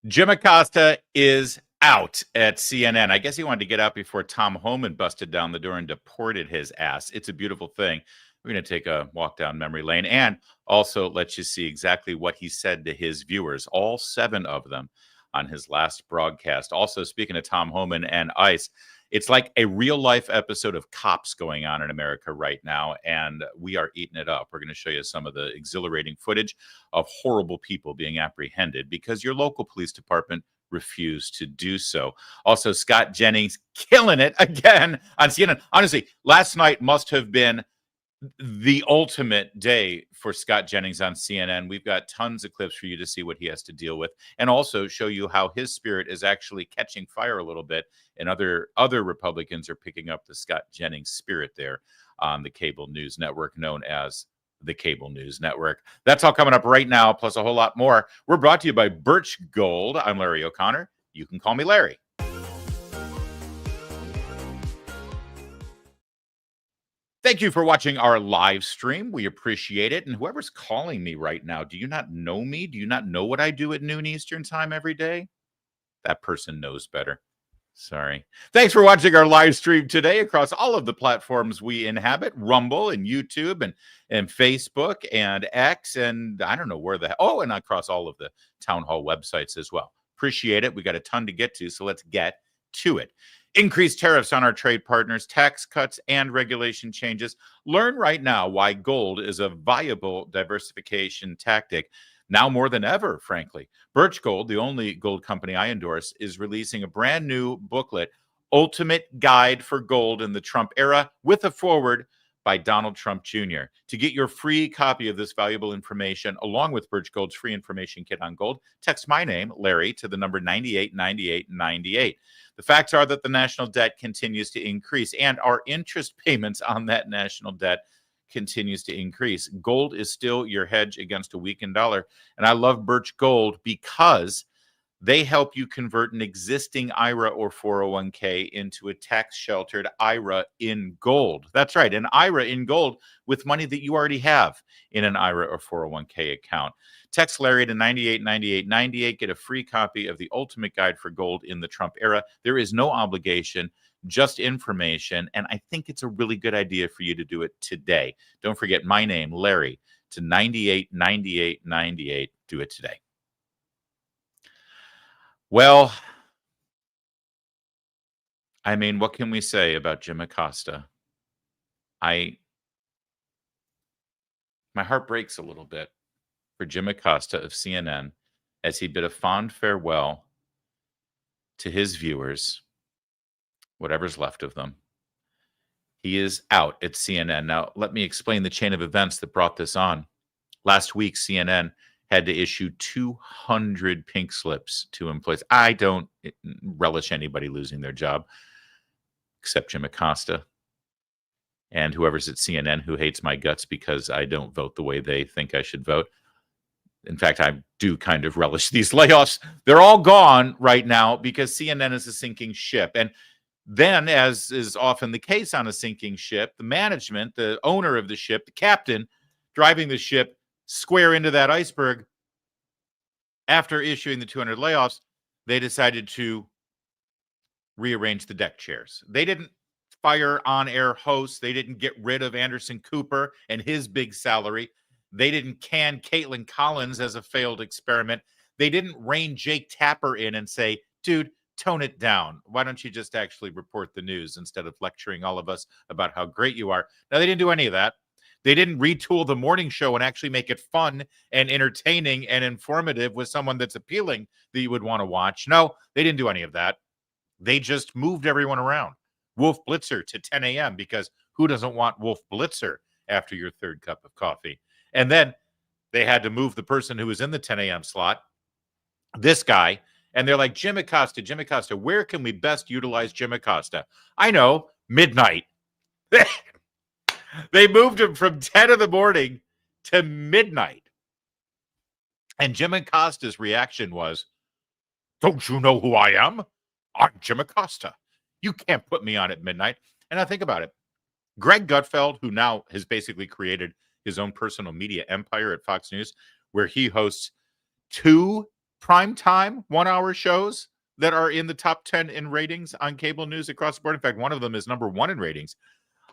Jim Acosta is out at CNN. I guess he wanted to get out before Tom Homan busted down the door and deported his ass. It's a beautiful thing. We're going to take a walk down memory lane and also let you see exactly what he said to his viewers, all 7 of them, on his last broadcast. Also, speaking of Tom Homan and ICE, it's like a real-life episode of Cops going on in America right now, and we are eating it up. We're going to show you some of the exhilarating footage of horrible people being apprehended because your local police department refused to do so. Also, Scott Jennings killing it again on CNN. Honestly, last night must have been the ultimate day for Scott Jennings on CNN. We've got tons of clips for you to see what he has to deal with, and also show you how his spirit is actually catching fire a little bit, and other Republicans are picking up the Scott Jennings spirit there on the cable news network known as the Cable News Network. That's all coming up right now, plus a whole lot more. We're brought to you by Birch Gold. I'm Larry O'Connor. You can call me Larry. Thank you for watching our live stream. We appreciate it. And whoever's calling me right now, do you not know me? Do you not know what I do at noon Eastern time every day? That person knows better. Sorry. Thanks for watching our live stream today across all of the platforms we inhabit, Rumble and YouTube and Facebook and X, and I don't know where and across all of the town hall websites as well. Appreciate it. We got a ton to get to, so let's get to it. Increased tariffs on our trade partners, tax cuts, and regulation changes. Learn right now why gold is a viable diversification tactic, now more than ever, frankly. Birch Gold, the only gold company I endorse, is releasing a brand new booklet, Ultimate Guide for Gold in the Trump Era, with a foreword by Donald Trump Jr. To get your free copy of this valuable information, along with Birch Gold's free information kit on gold, text my name, Larry, to the number 989898. The facts are that the national debt continues to increase, and our interest payments on that national debt continues to increase. Gold is still your hedge against a weakened dollar. And I love Birch Gold because they help you convert an existing IRA or 401k into a tax-sheltered IRA in gold. That's right, an IRA in gold with money that you already have in an IRA or 401k account. Text Larry to 989898. Get a free copy of the Ultimate Guide for Gold in the Trump Era. There is no obligation, just information, and I think it's a really good idea for you to do it today. Don't forget my name, Larry, to 989898. Do it today. Well, I mean, what can we say about Jim Acosta? My heart breaks a little bit for Jim Acosta of CNN as he bid a fond farewell to his viewers, whatever's left of them. He is out at CNN. Now, let me explain the chain of events that brought this on. Last week, CNN had to issue 200 pink slips to employees. I don't relish anybody losing their job, except Jim Acosta and whoever's at CNN who hates my guts because I don't vote the way they think I should vote. In fact, I do kind of relish these layoffs. They're all gone right now because CNN is a sinking ship. And then, as is often the case on a sinking ship, the management, the owner of the ship, the captain driving the ship square into that iceberg, after issuing the 200 layoffs, they decided to rearrange the deck chairs. They didn't fire on-air hosts. They didn't get rid of Anderson Cooper and his big salary. They didn't can Caitlin Collins as a failed experiment. They didn't rein Jake Tapper in and say, dude, tone it down. Why don't you just actually report the news instead of lecturing all of us about how great you are? Now, they didn't do any of that. They didn't retool the morning show and actually make it fun and entertaining and informative with someone that's appealing that you would want to watch. No, they didn't do any of that. They just moved everyone around. Wolf Blitzer to 10 a.m. because who doesn't want Wolf Blitzer after your third cup of coffee? And then they had to move the person who was in the 10 a.m. slot, this guy, and they're like, Jim Acosta, where can we best utilize Jim Acosta? I know, midnight. They moved him from 10 in the morning to midnight. And Jim Acosta's reaction was, don't you know who I am? I'm Jim Acosta. You can't put me on at midnight. And I think about it. Greg Gutfeld, who now has basically created his own personal media empire at Fox News, where he hosts 2 primetime 1-hour shows that are in the top 10 in ratings on cable news across the board. In fact, one of them is number 1 in ratings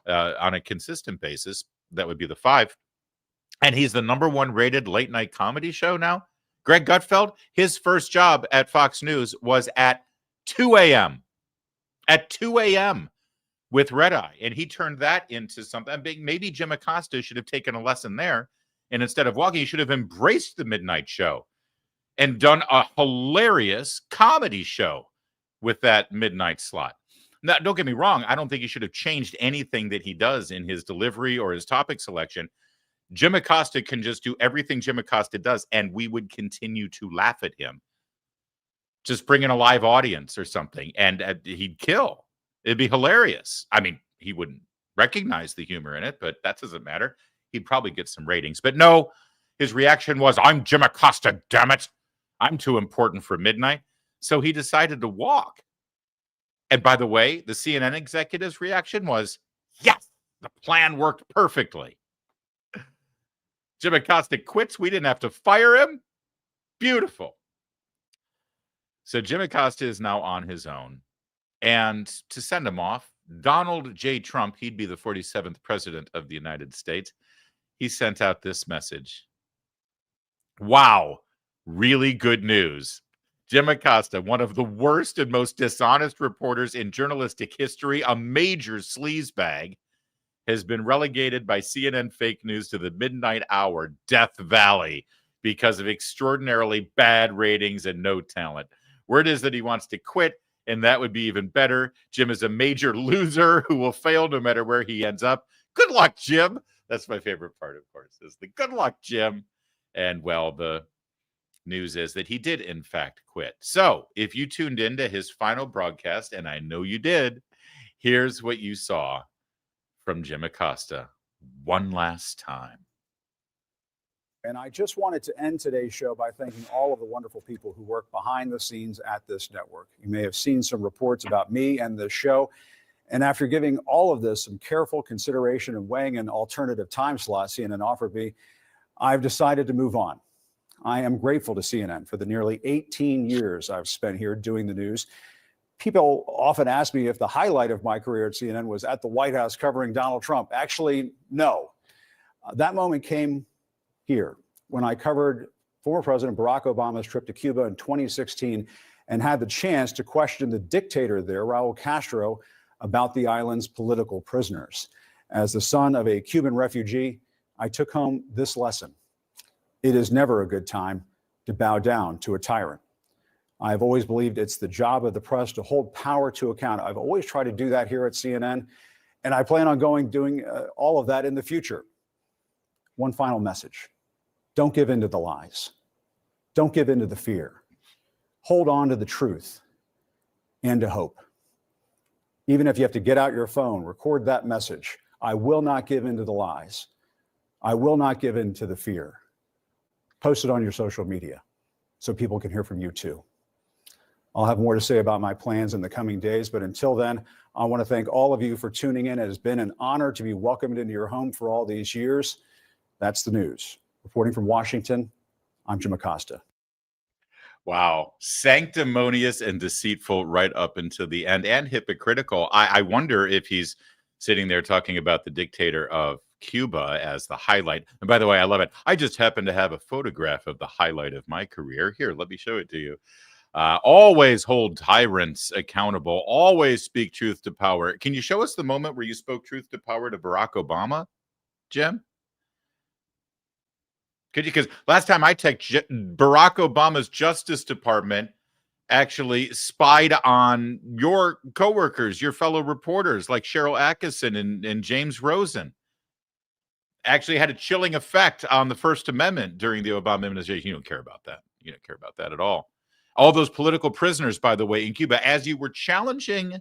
on a consistent basis. That would be The Five. And he's the number 1 rated late night comedy show now. Greg Gutfeld, his first job at Fox News was at 2 a.m. At 2 a.m. with Red Eye. And he turned that into something. Maybe Jim Acosta should have taken a lesson there. And instead of walking, he should have embraced the midnight show and done a hilarious comedy show with that midnight slot. Now, don't get me wrong. I don't think he should have changed anything that he does in his delivery or his topic selection. Jim Acosta can just do everything Jim Acosta does, and we would continue to laugh at him. Just bring in a live audience or something, and he'd kill. It'd be hilarious. I mean, he wouldn't recognize the humor in it, but that doesn't matter. He'd probably get some ratings. But no, his reaction was, I'm Jim Acosta, damn it. I'm too important for midnight. So he decided to walk. And by the way, the CNN executive's reaction was, yes, the plan worked perfectly. Jim Acosta quits. We didn't have to fire him. Beautiful. So Jim Acosta is now on his own. And to send him off, Donald J. Trump, he'd be the 47th president of the United States, he sent out this message. Wow, really good news. Jim Acosta, one of the worst and most dishonest reporters in journalistic history, a major sleazebag, has been relegated by CNN fake news to the midnight hour, Death Valley, because of extraordinarily bad ratings and no talent. Word is that he wants to quit, and that would be even better. Jim is a major loser who will fail no matter where he ends up. Good luck, Jim. That's my favorite part, of course, is the good luck, Jim. And, well, the news is that he did, in fact, quit. So if you tuned into his final broadcast, and I know you did, here's what you saw from Jim Acosta one last time. And I just wanted to end today's show by thanking all of the wonderful people who work behind the scenes at this network. You may have seen some reports about me and the show. And after giving all of this some careful consideration and weighing an alternative time slot CNN offered me, I've decided to move on. I am grateful to CNN for the nearly 18 years I've spent here doing the news. People often ask me if the highlight of my career at CNN was at the White House covering Donald Trump. Actually, no. That moment came here when I covered former President Barack Obama's trip to Cuba in 2016 and had the chance to question the dictator there, Raul Castro, about the island's political prisoners. As the son of a Cuban refugee, I took home this lesson. It is never a good time to bow down to a tyrant. I've always believed it's the job of the press to hold power to account. I've always tried to do that here at CNN, and I plan on doing all of that in the future. One final message. Don't give in to the lies. Don't give in to the fear. Hold on to the truth and to hope. Even if you have to get out your phone, record that message. I will not give in to the lies. I will not give in to the fear. Post it on your social media so people can hear from you too. I'll have more to say about my plans in the coming days, but until then, I want to thank all of you for tuning in. It has been an honor to be welcomed into your home for all these years. That's the news. Reporting from Washington, I'm Jim Acosta. Wow. Sanctimonious and deceitful right up until the end, and hypocritical. I wonder if he's sitting there talking about the dictator of Cuba as the highlight. And by the way, I love it. I just happen to have a photograph of the highlight of my career. Here, let me show it to you. Always hold tyrants accountable. Always speak truth to power. Can you show us the moment where you spoke truth to power to Barack Obama, Jim? Could you? Because last time I checked, Barack Obama's Justice Department actually spied on your coworkers, your fellow reporters like Cheryl Atkinson and James Rosen. Actually had a chilling effect on the First Amendment during the Obama administration. You don't care about that. You don't care about that at all. All those political prisoners, by the way, in Cuba, as you were challenging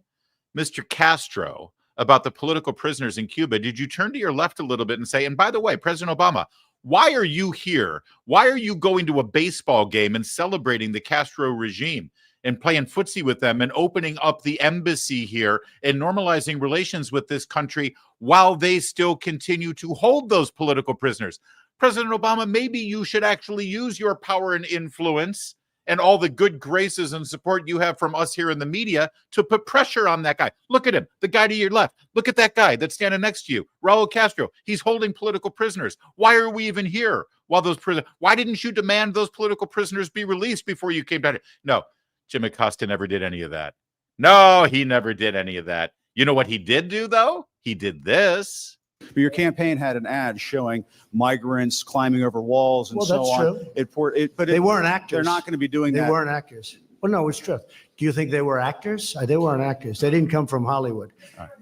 Mr. Castro about the political prisoners in Cuba, did you turn to your left a little bit and say, and by the way, President Obama, why are you here? Why are you going to a baseball game and celebrating the Castro regime and playing footsie with them and opening up the embassy here and normalizing relations with this country while they still continue to hold those political prisoners? President Obama, maybe you should actually use your power and influence and all the good graces and support you have from us here in the media to put pressure on that guy. Look at him, the guy to your left. Look at that guy that's standing next to you, Raul Castro. He's holding political prisoners. Why are we even here while those prisoners? Why didn't you demand those political prisoners be released before you came down here? No, Jim Acosta never did any of that. No, he never did any of that. You know what he did do, though? He did this. But your campaign had an ad showing migrants climbing over walls and so on. That's true. But They weren't actors. They're not going to be doing They that. weren't actors. Well, no, it's true. Do you think they were actors? They weren't actors. They didn't come from Hollywood.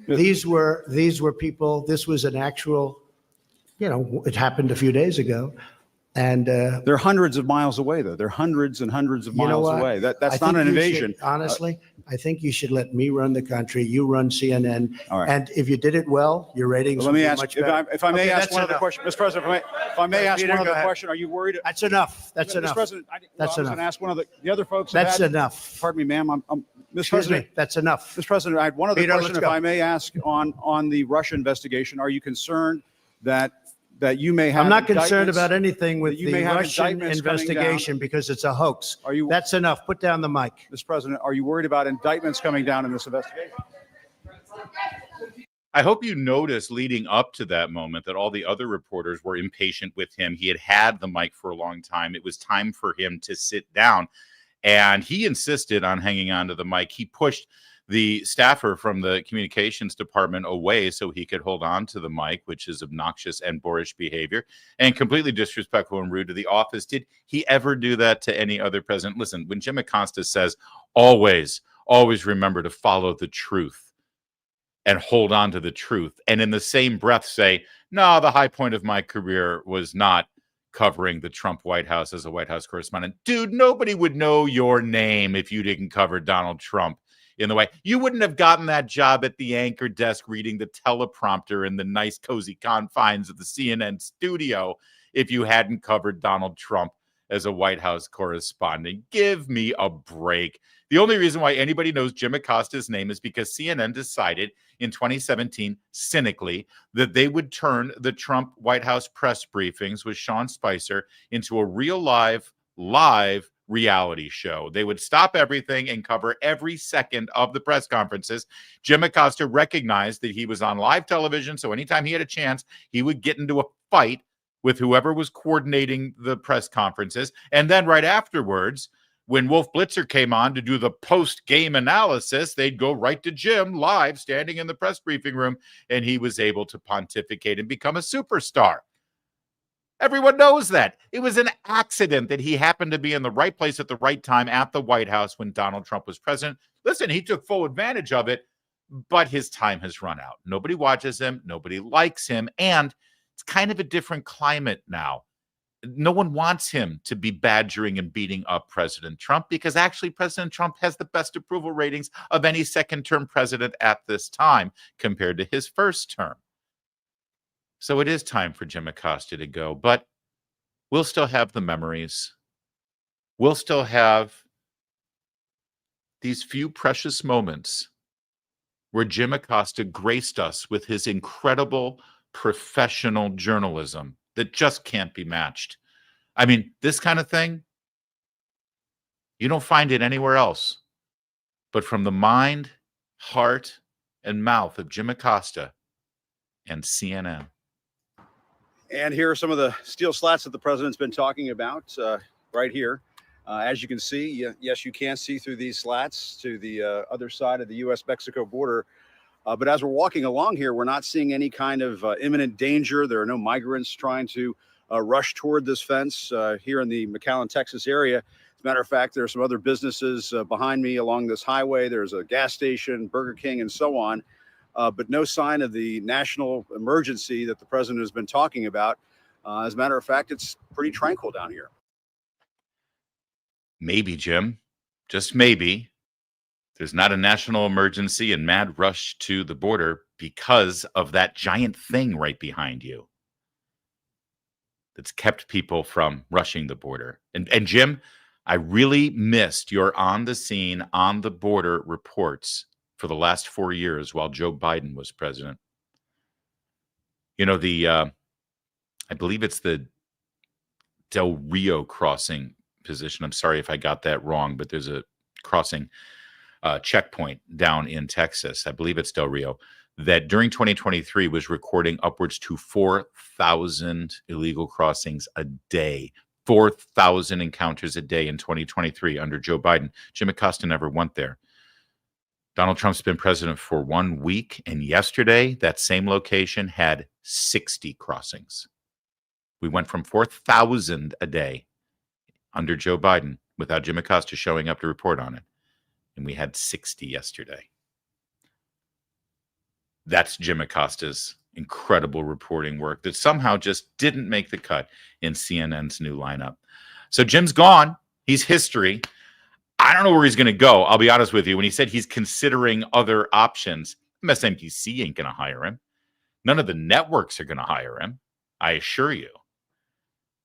These were people. This was an actual, it happened a few days ago. And they're hundreds of miles away, though. They're hundreds and hundreds of you know miles what? away. That's I not think an you invasion. should, honestly, I think you should let me run the country. You run CNN. All right. And if you did it well, your ratings Let would me be ask, much if better. I may Okay, ask that's one other enough. question, Mr. President, if I may ask Peter, one go other ahead. question, are you worried? That's enough. That's Mr. enough. President, That's I was going to enough. ask one of the other folks. have That's had- enough. Pardon me, ma'am. Mr. Excuse President, me. That's enough. Mr. President, I had one other Peter, question, let's if go. I may ask, on the Russia investigation. Are you concerned that you may have? I'm not concerned indictments- about anything with you the may have Russian indictments coming down? investigation because it's a hoax. Are you, That's enough. Put down the mic. Mr. President, are you worried about indictments coming down in this investigation? I hope you noticed leading up to that moment that all the other reporters were impatient with him. He had the mic for a long time. It was time for him to sit down, and he insisted on hanging on to the mic. He pushed the staffer from the communications department away so he could hold on to the mic, which is obnoxious and boorish behavior and completely disrespectful and rude to the office. Did he ever do that to any other president? Listen, when Jim Acosta says, always remember to follow the truth and hold on to the truth, and in the same breath say, no, the high point of my career was not covering the Trump White House as a White House correspondent. Dude, nobody would know your name if you didn't cover Donald Trump in the way. You wouldn't have gotten that job at the anchor desk reading the teleprompter in the nice cozy confines of the CNN studio if you hadn't covered Donald Trump as a White House correspondent. Give me a break. The only reason why anybody knows Jim Acosta's name is because CNN decided in 2017, cynically, that they would turn the Trump White House press briefings with Sean Spicer into a real live reality show. They would stop everything and cover every second of the press conferences. Jim Acosta recognized that he was on live television, so anytime he had a chance, he would get into a fight with whoever was coordinating the press conferences. And then right afterwards, when Wolf Blitzer came on to do the post-game analysis, they'd go right to Jim live, standing in the press briefing room, and he was able to pontificate and become a superstar. Everyone knows that. It was an accident that he happened to be in the right place at the right time at the White House when Donald Trump was president. Listen, he took full advantage of it, but his time has run out. Nobody watches him. Nobody likes him. And it's kind of a different climate now. No one wants him to be badgering and beating up President Trump because actually President Trump has the best approval ratings of any second-term president at this time compared to his first term. So it is time for Jim Acosta to go, but we'll still have the memories. We'll still have these few precious moments where Jim Acosta graced us with his incredible professional journalism that just can't be matched. I mean, this kind of thing, you don't find it anywhere else. But from the mind, heart, and mouth of Jim Acosta and CNN. And here are some of the steel slats that the president's been talking about right here. As you can see, yes, you can see through these slats to the other side of the U.S.-Mexico border. But as we're walking along here, we're not seeing any kind of imminent danger. There are no migrants trying to rush toward this fence here in the McAllen, Texas area. As a matter of fact, there are some other businesses behind me along this highway. There's a gas station, Burger King, and so on. But no sign of the national emergency that the president has been talking about. As a matter of fact, it's pretty tranquil down here. Maybe, Jim, just maybe, there's not a national emergency and mad rush to the border because of that giant thing right behind you that's kept people from rushing the border. And Jim, I really missed your on the scene, on the border reports for the last 4 years while Joe Biden was president. You know, I believe it's the Del Rio crossing position. I'm sorry if I got that wrong, but there's a crossing checkpoint down in Texas, I believe it's Del Rio, that during 2023 was recording upwards to 4,000 illegal crossings a day. 4,000 encounters a day in 2023 under Joe Biden. Jim Acosta never went there. Donald Trump's been president for 1 week, and yesterday, that same location had 60 crossings. We went from 4,000 a day under Joe Biden without Jim Acosta showing up to report on it, and we had 60 yesterday. That's Jim Acosta's incredible reporting work that somehow just didn't make the cut in CNN's new lineup. So Jim's gone. He's history. I don't know where he's going to go. I'll be honest with you. When he said he's considering other options, MSNBC ain't going to hire him. None of the networks are going to hire him, I assure you.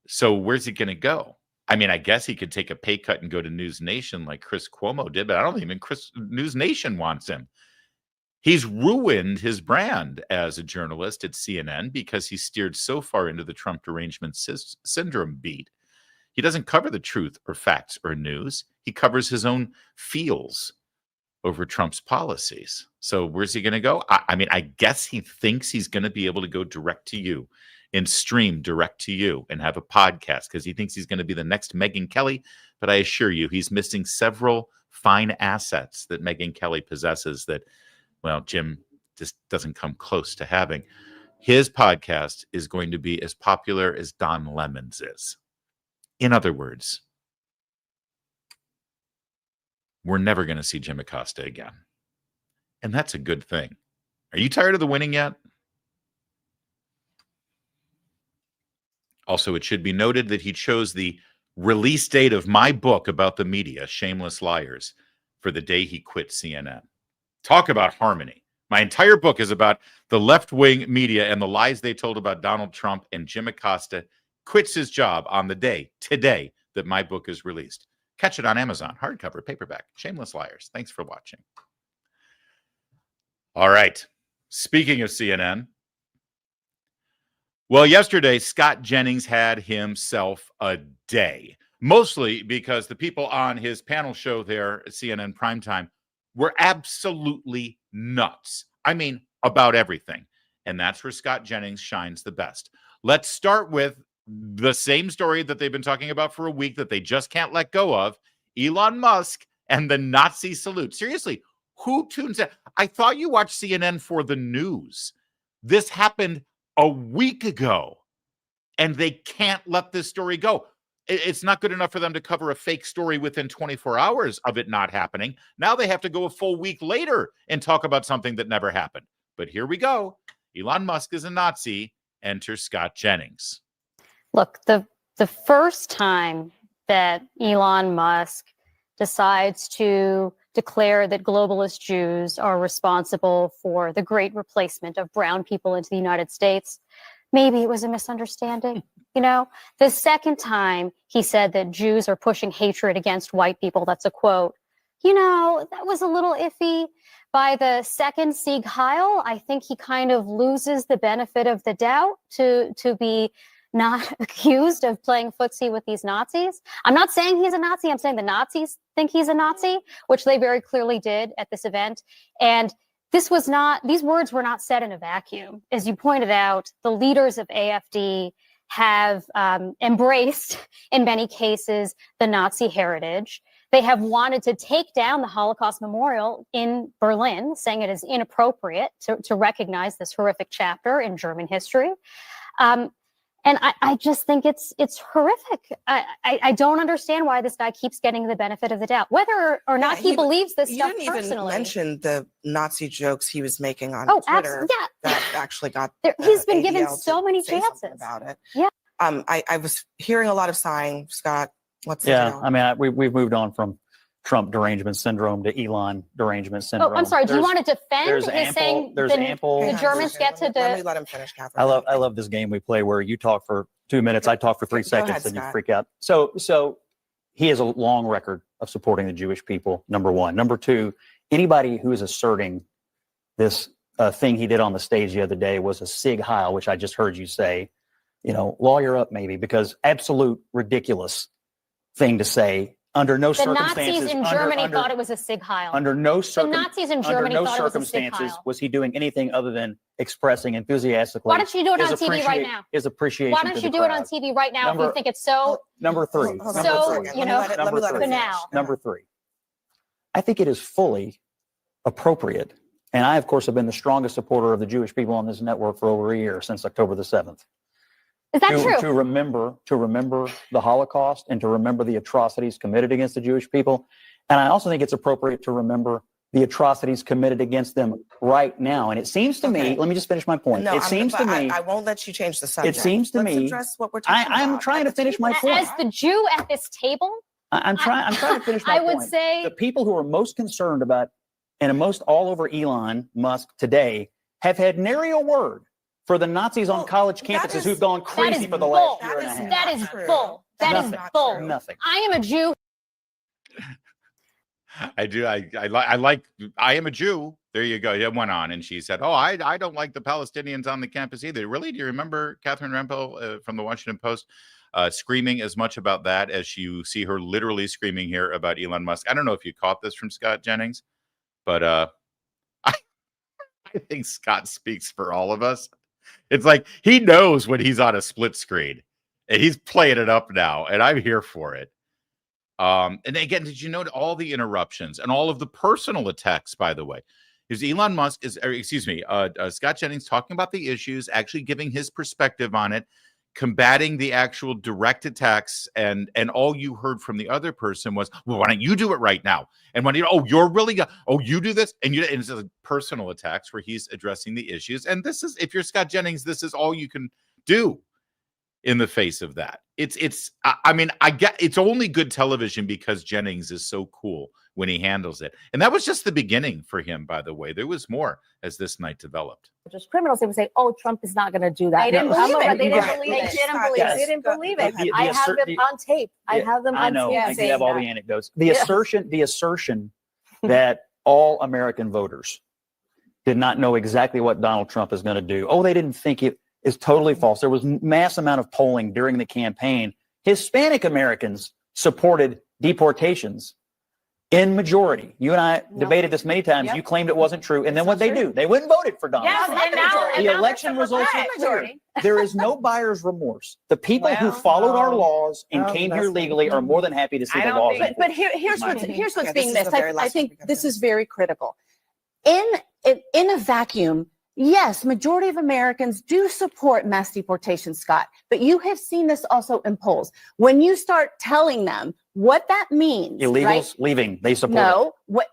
So where's he going to go? I mean, I guess he could take a pay cut and go to News Nation like Chris Cuomo did, but I don't think even News Nation wants him. He's ruined his brand as a journalist at CNN because he steered so far into the Trump derangement syndrome beat. He doesn't cover the truth or facts or news. He covers his own feels over Trump's policies. So where's he going to go? I mean, I guess he thinks he's going to be able to go direct to you and stream direct to you and have a podcast because he thinks he's going to be the next Megyn Kelly. But I assure you, he's missing several fine assets that Megyn Kelly possesses that, well, Jim just doesn't come close to having. His podcast is going to be as popular as Don Lemon's is. In other words, we're never going to see Jim Acosta again. And that's a good thing. Are you tired of the winning yet? Also, it should be noted that he chose the release date of my book about the media, Shameless Liars, for the day he quit CNN. Talk about harmony. My entire book is about the left-wing media and the lies they told about Donald Trump, and Jim Acosta quits his job on the day, today, that my book is released. Catch it on Amazon, hardcover, paperback, Shameless Liars. Thanks for watching. All right. Speaking of CNN, well, yesterday, Scott Jennings had himself a day, mostly because the people on his panel show there at CNN Primetime were absolutely nuts. I mean, about everything. And that's where Scott Jennings shines the best. Let's start with the same story that they've been talking about for a week that they just can't let go of, Elon Musk and the Nazi salute. Seriously, who tunes in? I thought you watched CNN for the news. This happened a week ago, and they can't let this story go. It's not good enough for them to cover a fake story within 24 hours of it not happening. Now they have to go a full week later and talk about something that never happened. But here we go. Elon Musk is a Nazi. Enter Scott Jennings. Look, the first time that Elon Musk decides to declare that globalist Jews are responsible for the great replacement of brown people into the United States, maybe it was a misunderstanding. You know, the second time he said that Jews are pushing hatred against white people, that's a quote, you know, that was a little iffy. By the second Sieg Heil, I think he kind of loses the benefit of the doubt to be not accused of playing footsie with these Nazis. I'm not saying he's a Nazi. I'm saying the Nazis think he's a Nazi, which they very clearly did at this event. And these words were not said in a vacuum. As you pointed out, the leaders of AfD have embraced, in many cases, the Nazi heritage. They have wanted to take down the Holocaust Memorial in Berlin, saying it is inappropriate to recognize this horrific chapter in German history. And I just think it's horrific. I don't understand why this guy keeps getting the benefit of the doubt, whether or not he believes this stuff personally. You didn't even mention the Nazi jokes he was making on Twitter. Yeah. That actually got he's been ADL given so many chances about it. Yeah. I was hearing a lot of sighing. Scott, what's the deal? I mean, we've moved on from Trump derangement syndrome to Elon derangement syndrome. Oh, I'm sorry. Do you want to defend his saying the Germans get to Let me let him finish, Catherine. I love this game we play where you talk for 2 minutes, I talk for 3 seconds, ahead, and you Scott. freak out. So he has a long record of supporting the Jewish people, number one. Number two, anybody who is asserting this thing he did on the stage the other day was a Sieg Heil, which I just heard you say, you know, lawyer up maybe, because absolute ridiculous thing to say. Under no The circumstances. Nazis in Germany thought it was a Sieg Heil. Under no The Nazis in under Germany no thought it was a Sieg circumstances Heil. was he doing anything other than expressing enthusiastically. Why don't you do it his on TV right now? His appreciation. Why don't to you the do it on crowd. TV right now if Number- you think it's so Number three. Hold on Number for a three. second. you Let me know, let it- let me let her Number finish. now. Number three. I think it is fully appropriate. And I, of course, have been the strongest supporter of the Jewish people on this network for over a year, since October the 7th. Is that to, true? to remember the Holocaust and to remember the atrocities committed against the Jewish people. And I also think it's appropriate to remember the atrocities committed against them right now. And it seems to me, Okay. let me just finish my point. No, it seems to me, I won't let you change the subject. seems to Let's me- address what we're talking about. I'm trying to finish my point. As the Jew at this table, I'm trying to finish my I point. would say The people who are most concerned about and most all over Elon Musk today have had nary a word for the Nazis on Well, college that campuses is- who's gone that crazy is for the bull. last year and a That is half. That is true. bull. That is not bull. true. Nothing. I am a Jew. I do. I like. I am a Jew. There you go. It went on, and she said, "Oh, I don't like the Palestinians on the campus either." Really? Do you remember Catherine Rampell from the Washington Post screaming as much about that as you see her literally screaming here about Elon Musk? I don't know if you caught this from Scott Jennings, but I think Scott speaks for all of us. It's like he knows when he's on a split screen, and he's playing it up now, and I'm here for it. And again, did you note all the interruptions and all of the personal attacks, by the way? Is Elon Musk Scott Jennings talking about the issues, actually giving his perspective on it, combating the actual direct attacks, and all you heard from the other person was, well, why don't you do it right now? And when you do this, and it's like personal attacks where he's addressing the issues. And this is, if you're Scott Jennings, this is all you can do in the face of that. I mean, I get it's only good television because Jennings is so cool when he handles it. And that was just the beginning for him, by the way. There was more as this night developed. Just criminals, they would say, "Oh, Trump is not going to do that." They didn't I'm believe a- it. They didn't Right. believe They it. didn't They believe it. didn't believe it. The I have them on tape. I have them I on know. tape. I do saying have all that. the anecdotes. The Yeah. assertion that all American voters did not know exactly what Donald Trump is going to do. Oh, they didn't think it is totally false. There was mass amount of polling during the campaign. Hispanic Americans supported deportations in majority. You and I debated this many times. Yep. You claimed it wasn't true. And then what they do? They went and voted for Donald Yes, Trump. and now The election results are clear. There is no buyer's remorse. The people who followed our laws and came here legally are more than happy to see the laws. But here's My what's opinion. what's Okay, being this is missed. the very I last think one we this gotta is very critical. In a vacuum, yes, majority of Americans do support mass deportation, Scott. But you have seen this also in polls. When you start telling them what that means, Illegals right? leaving, they support it. No, what?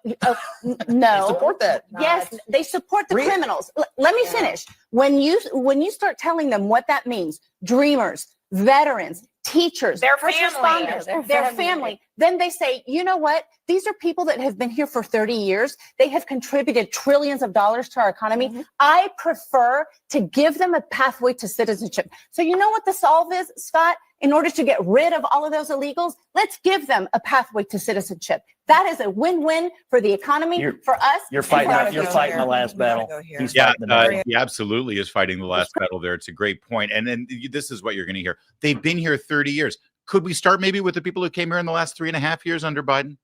No, They support that. Yes, they support the Really? criminals. Let me finish. When you start telling them what that means, dreamers, veterans, teachers, Their first family. responders, their family, then they say, you know what? These are people that have been here for 30 years. They have contributed trillions of dollars to our economy. I prefer to give them a pathway to citizenship. So you know what the solve is, Scott? In order to get rid of all of those illegals, let's give them a pathway to citizenship. That is a win-win for the economy, for us. You're and fighting. for our You're future. fighting the last We gotta battle. go here. He's Yeah, fighting the next one. he absolutely is fighting the last battle there. It's a great point. And then this is what you're going to hear. They've been here 30 years. Could we start maybe with the people who came here in the last 3.5 years under Biden?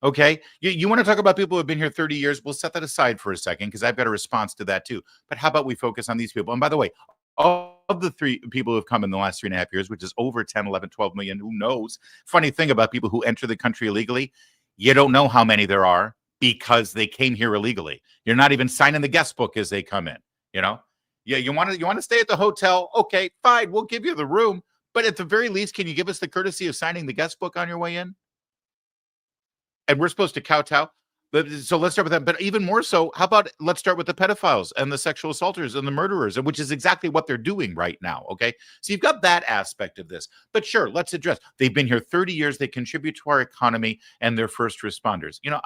Okay. You want to talk about people who have been here 30 years? We'll set that aside for a second because I've got a response to that too. But how about we focus on these people? And by the way, of the 3 people who have come in the last 3.5 years, which is over 10, 11, 12 million, who knows? Funny thing about people who enter the country illegally, you don't know how many there are because they came here illegally. You're not even signing the guest book as they come in, you know? Yeah, you want to stay at the hotel? Okay, fine, we'll give you the room. But at the very least, can you give us the courtesy of signing the guest book on your way in? And we're supposed to kowtow. So let's start with that. But even more so, how about let's start with the pedophiles and the sexual assaulters and the murderers, which is exactly what they're doing right now. Okay. So you've got that aspect of this. But sure, let's address. They've been here 30 years. They contribute to our economy and they're first responders. You know,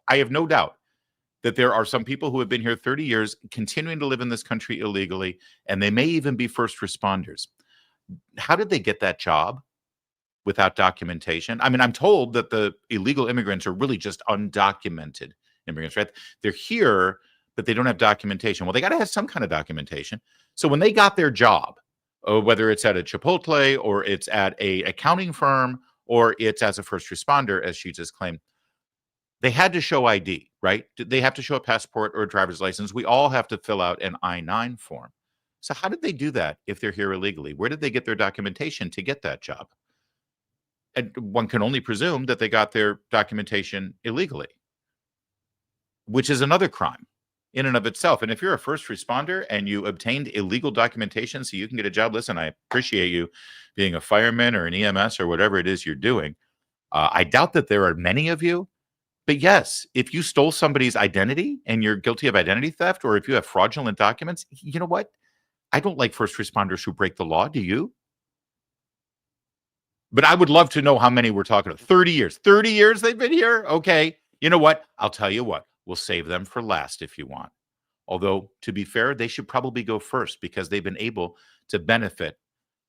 I have no doubt that there are some people who have been here 30 years continuing to live in this country illegally, and they may even be first responders. How did they get that job without documentation? I mean, I'm told that the illegal immigrants are really just undocumented immigrants, right? They're here, but they don't have documentation. Well, they got to have some kind of documentation. So when they got their job, whether it's at a Chipotle or it's at a accounting firm or it's as a first responder, as she just claimed. They had to show ID, right? They have to show a passport or a driver's license. We all have to fill out an I-9 form. So how did they do that if they're here illegally? Where did they get their documentation to get that job? And one can only presume that they got their documentation illegally, which is another crime in and of itself. And if you're a first responder and you obtained illegal documentation so you can get a job, listen, I appreciate you being a fireman or an EMS or whatever it is you're doing. I doubt that there are many of you. But yes, if you stole somebody's identity and you're guilty of identity theft, or if you have fraudulent documents, you know what? I don't like first responders who break the law. Do you? But I would love to know how many we're talking about. 30 years. 30 years they've been here? Okay. You know what? I'll tell you what. We'll save them for last if you want. Although, to be fair, they should probably go first because they've been able to benefit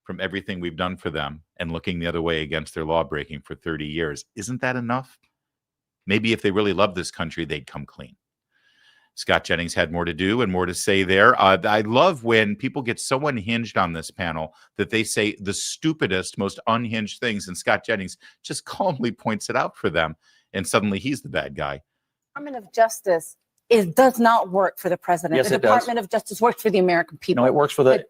from everything we've done for them and looking the other way against their law breaking for 30 years. Isn't that enough? Maybe if they really love this country, they'd come clean. Scott Jennings had more to do and more to say there. I love when people get so unhinged on this panel that they say the stupidest, most unhinged things, and Scott Jennings just calmly points it out for them, and suddenly he's the bad guy. Department of Justice does not work for the president. Yes, the it does. Department of Justice works for the American people. No, it works for the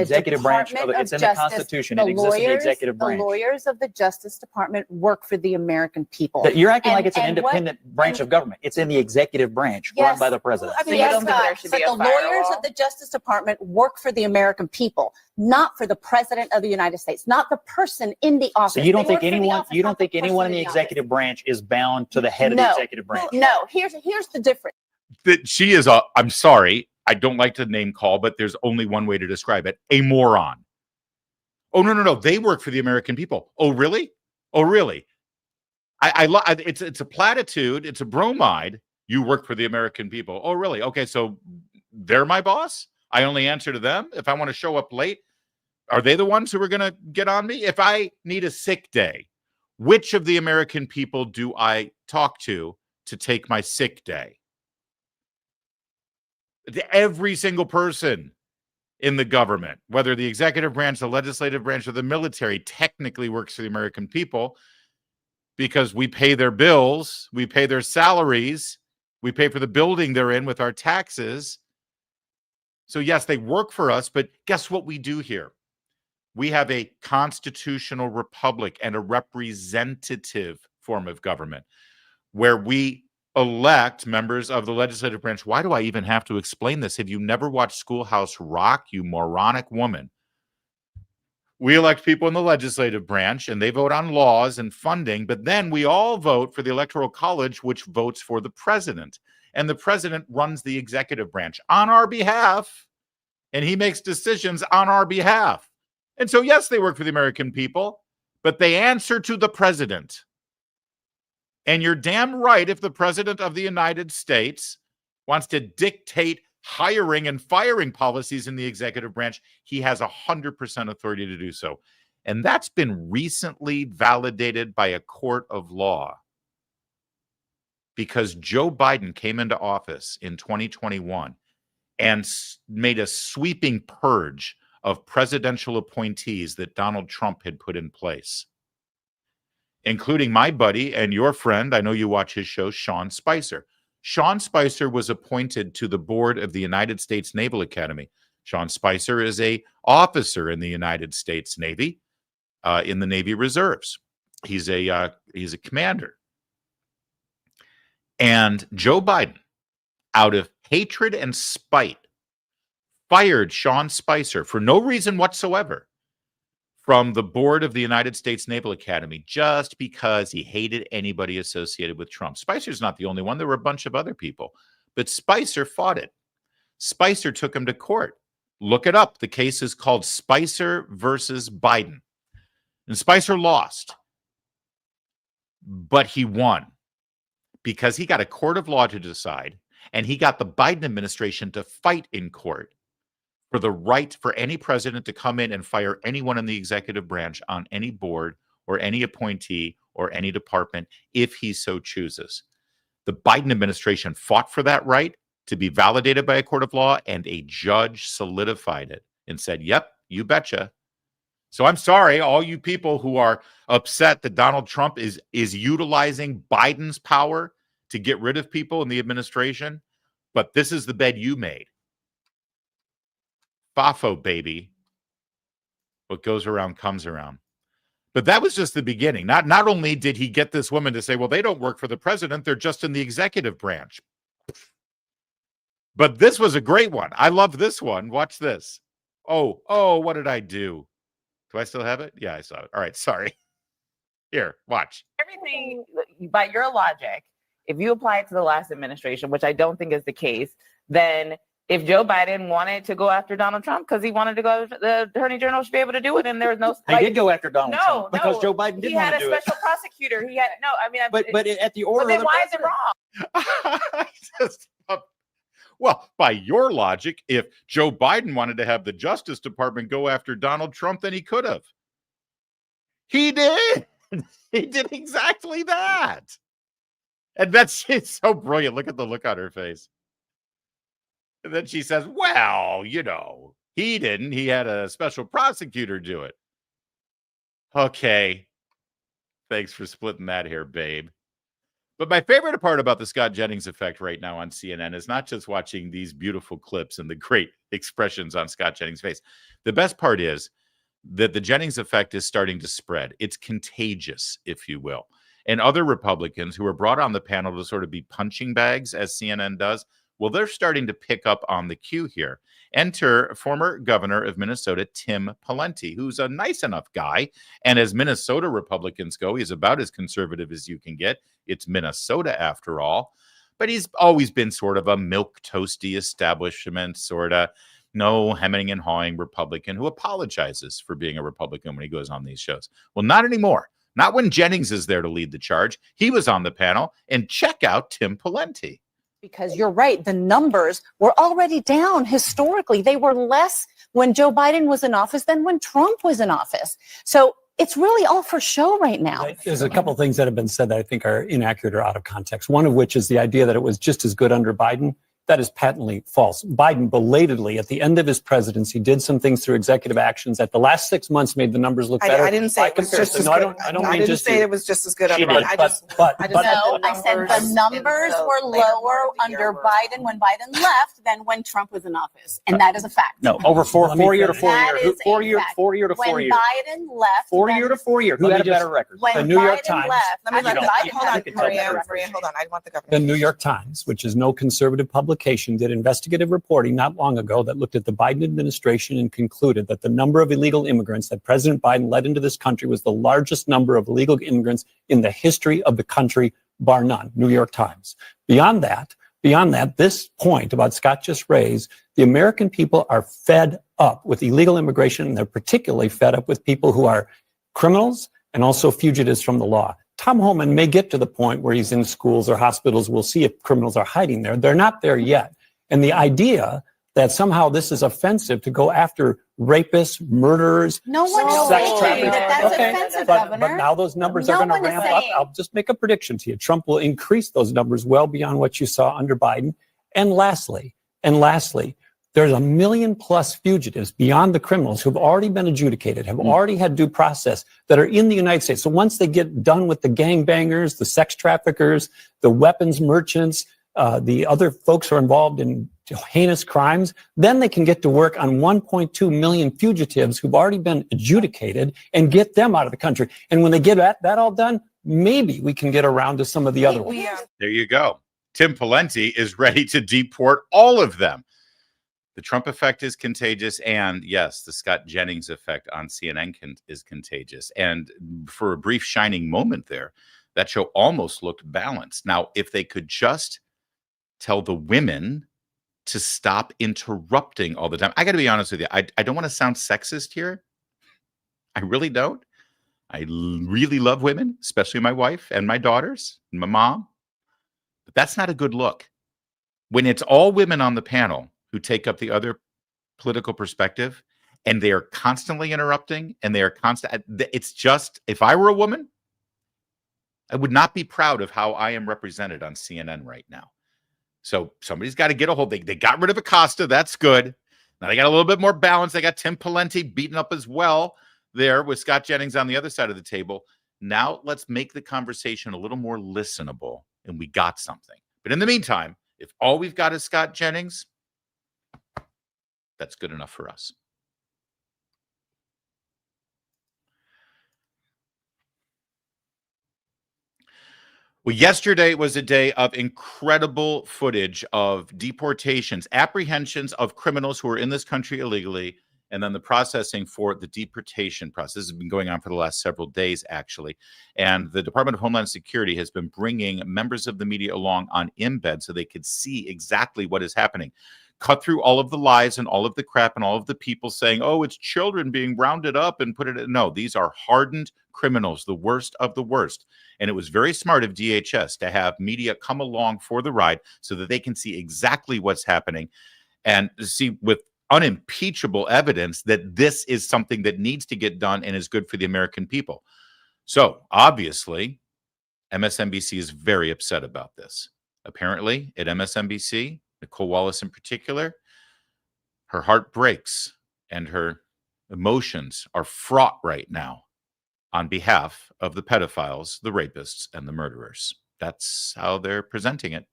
executive branch. Department It's of in the Justice, Constitution. It exists in the executive branch. The lawyers of the Justice Department work for the American people. That you're acting And- like it's an and what- independent branch of government. It's in the executive branch, run Yes. by the president. I mean, So you yes, don't think there Scott, should but be a the lawyers firewall? of the Justice Department work for the American people, not for the president of the United States, not the person in the office. So you don't They think work for the anyone, office, you don't not the think anyone in person the office. executive branch is bound to the head of the No. executive branch? No, here's the difference. That she is a, I'm sorry, I don't like to name call, but there's only one way to describe it, a moron. Oh, no. They work for the American people. Oh, really? Oh, really? It's a platitude. It's a bromide. You work for the American people. Oh, really? Okay, so they're my boss? I only answer to them? If I want to show up late, are they the ones who are going to get on me? If I need a sick day, which of the American people do I talk to take my sick day? Every single person in the government, whether the executive branch, the legislative branch, or the military, technically works for the American people because we pay their bills, we pay their salaries, we pay for the building they're in with our taxes. So yes, they work for us, but guess what we do here? We have a constitutional republic and a representative form of government where we elect members of the legislative branch. Why do I even have to explain this? Have you never watched Schoolhouse Rock, you moronic woman? We elect people in the legislative branch and they vote on laws and funding, but then we all vote for the Electoral College, which votes for the president. And the president runs the executive branch on our behalf, and he makes decisions on our behalf. And so, yes, they work for the American people, but they answer to the president. And you're damn right if the president of the United States wants to dictate hiring and firing policies in the executive branch, he has 100% authority to do so. And that's been recently validated by a court of law because Joe Biden came into office in 2021 and made a sweeping purge of presidential appointees that Donald Trump had put in place, including my buddy and your friend, I know you watch his show, Sean Spicer. Sean Spicer was appointed to the board of the United States Naval Academy. Sean Spicer is an officer in the United States Navy, in the Navy Reserves. He's a commander. And Joe Biden, out of hatred and spite, fired Sean Spicer for no reason whatsoever from the board of the United States Naval Academy just because he hated anybody associated with Trump. Spicer's not the only one. There were a bunch of other people. But Spicer fought it. Spicer took him to court. Look it up. The case is called Spicer versus Biden. And Spicer lost. But he won because he got a court of law to decide, and he got the Biden administration to fight in court for the right for any president to come in and fire anyone in the executive branch on any board or any appointee or any department if he so chooses. The Biden administration fought for that right to be validated by a court of law, and a judge solidified it and said, yep, you betcha. So I'm sorry, all you people who are upset that Donald Trump is utilizing Biden's power to get rid of people in the administration, but this is the bed you made. Fafo, baby. What goes around comes around. But that was just the beginning. Not only did he get this woman to say, well, they don't work for the president, they're just in the executive branch. But this was a great one. I love this one. Watch this. Oh, what did I do? Do I still have it? Yeah, I saw it. All right, sorry. Here, watch. Everything by your logic, if you apply it to the last administration, which I don't think is the case, then if Joe Biden wanted to go after Donald Trump because he wanted to go, the attorney general should be able to do it. And there was no. They did go after Donald No, Trump because no. Joe Biden didn't He want had to a do it. special prosecutor. He had no. I mean, But at the order but then of the why is it president. wrong? Well, by your logic, if Joe Biden wanted to have the Justice Department go after Donald Trump, then he could have. He did. He did exactly that. And it's so brilliant. Look at the look on her face. And then she says, well, he didn't. He had a special prosecutor do it. Okay. Thanks for splitting that hair, babe. But my favorite part about the Scott Jennings effect right now on CNN is not just watching these beautiful clips and the great expressions on Scott Jennings' face. The best part is that the Jennings effect is starting to spread. It's contagious, if you will. And other Republicans who are brought on the panel to sort of be punching bags, as CNN does, well, they're starting to pick up on the cue here. Enter former governor of Minnesota, Tim Pawlenty, who's a nice enough guy. And as Minnesota Republicans go, he's about as conservative as you can get. It's Minnesota, after all. But he's always been sort of a milquetoasty establishment, sort of no hemming and hawing Republican who apologizes for being a Republican when he goes on these shows. Well, not anymore. Not when Jennings is there to lead the charge. He was on the panel. And check out Tim Pawlenty. Because you're right, the numbers were already down historically. They were less when Joe Biden was in office than when Trump was in office. So it's really all for show right now. There's a couple of things that have been said that I think are inaccurate or out of context. One of which is the idea that it was just as good under Biden. That is patently false. Biden belatedly, at the end of his presidency, did some things through executive actions that the last 6 months made the numbers look better. I didn't say by it was just comparison. as No, good. I don't I mean didn't just say you. it was just as good under She Biden. did, I just No, I said the numbers in the were later lower part of the under year were- Biden when Biden left than when Trump was in office. And that is a fact. No, over Let me 4 year to finish. 4 That year. is a 4 year, fact. 4 year to 4 When year. Biden left. 4 then- year to 4 year. Who Let had me a better just- record? When The New York Biden Times- left. Let me then let Biden hold had on, a better Maria, record. Maria, hold on. I want the governor. The New York Times, which is no conservative publication, did investigative reporting not long ago that looked at the Biden administration and concluded that the number of illegal immigrants that President Biden led into this country was the largest number of illegal immigrants in the history of the country, bar none. New York Times. Beyond that, this point about Scott just raised, the American people are fed up with illegal immigration, and they're particularly fed up with people who are criminals and also fugitives from the law. Tom Homan may get to the point where he's in schools or hospitals. We'll see if criminals are hiding there. They're not there yet. And the idea that somehow this is offensive to go after rapists, murderers, No one is sex saying traffickers. that that's Okay, offensive, but Governor. now those numbers No are going one to is ramp up. saying- I'll just make a prediction to you. Trump will increase those numbers well beyond what you saw under Biden. And lastly, there's 1 million plus fugitives beyond the criminals who've already been adjudicated, have already had due process, that are in the United States. So once they get done with the gangbangers, the sex traffickers, the weapons merchants, the other folks who are involved in heinous crimes, then they can get to work on 1.2 million fugitives who've already been adjudicated and get them out of the country. And when they get that all done, maybe we can get around to some of the other ones. There you go. Tim Pawlenty is ready to deport all of them. The Trump effect is contagious. And yes, the Scott Jennings effect on CNN is contagious. And for a brief shining moment there, that show almost looked balanced. Now, if they could just tell the women to stop interrupting all the time. I got to be honest with you. I don't want to sound sexist here. I really don't. I really love women, especially my wife and my daughters and my mom. But that's not a good look. When it's all women on the panel who take up the other political perspective and they are constantly interrupting and they are constant. It's just, if I were a woman, I would not be proud of how I am represented on CNN right now. So somebody's got to get a hold. They got rid of Acosta. That's good. Now they got a little bit more balance. They got Tim Pawlenty beaten up as well. there with Scott Jennings on the other side of the table. Now let's make the conversation a little more listenable, and we got something. But in the meantime, if all we've got is Scott Jennings, that's good enough for us. Well, yesterday was a day of incredible footage of deportations, apprehensions of criminals who are in this country illegally, and then the processing for the deportation process. This has been going on for the last several days, actually. And the Department of Homeland Security has been bringing members of the media along on embed so they could see exactly what is happening. Cut through all of the lies and all of the crap and all of the people saying, oh, it's children being rounded up and put it in. No, these are hardened criminals, the worst of the worst. And it was very smart of DHS to have media come along for the ride so that they can see exactly what's happening and see with unimpeachable evidence that this is something that needs to get done and is good for the American people. So obviously, MSNBC is very upset about this. Apparently, at MSNBC, Nicole Wallace in particular, her heart breaks and her emotions are fraught right now on behalf of the pedophiles, the rapists, and the murderers. That's how they're presenting it.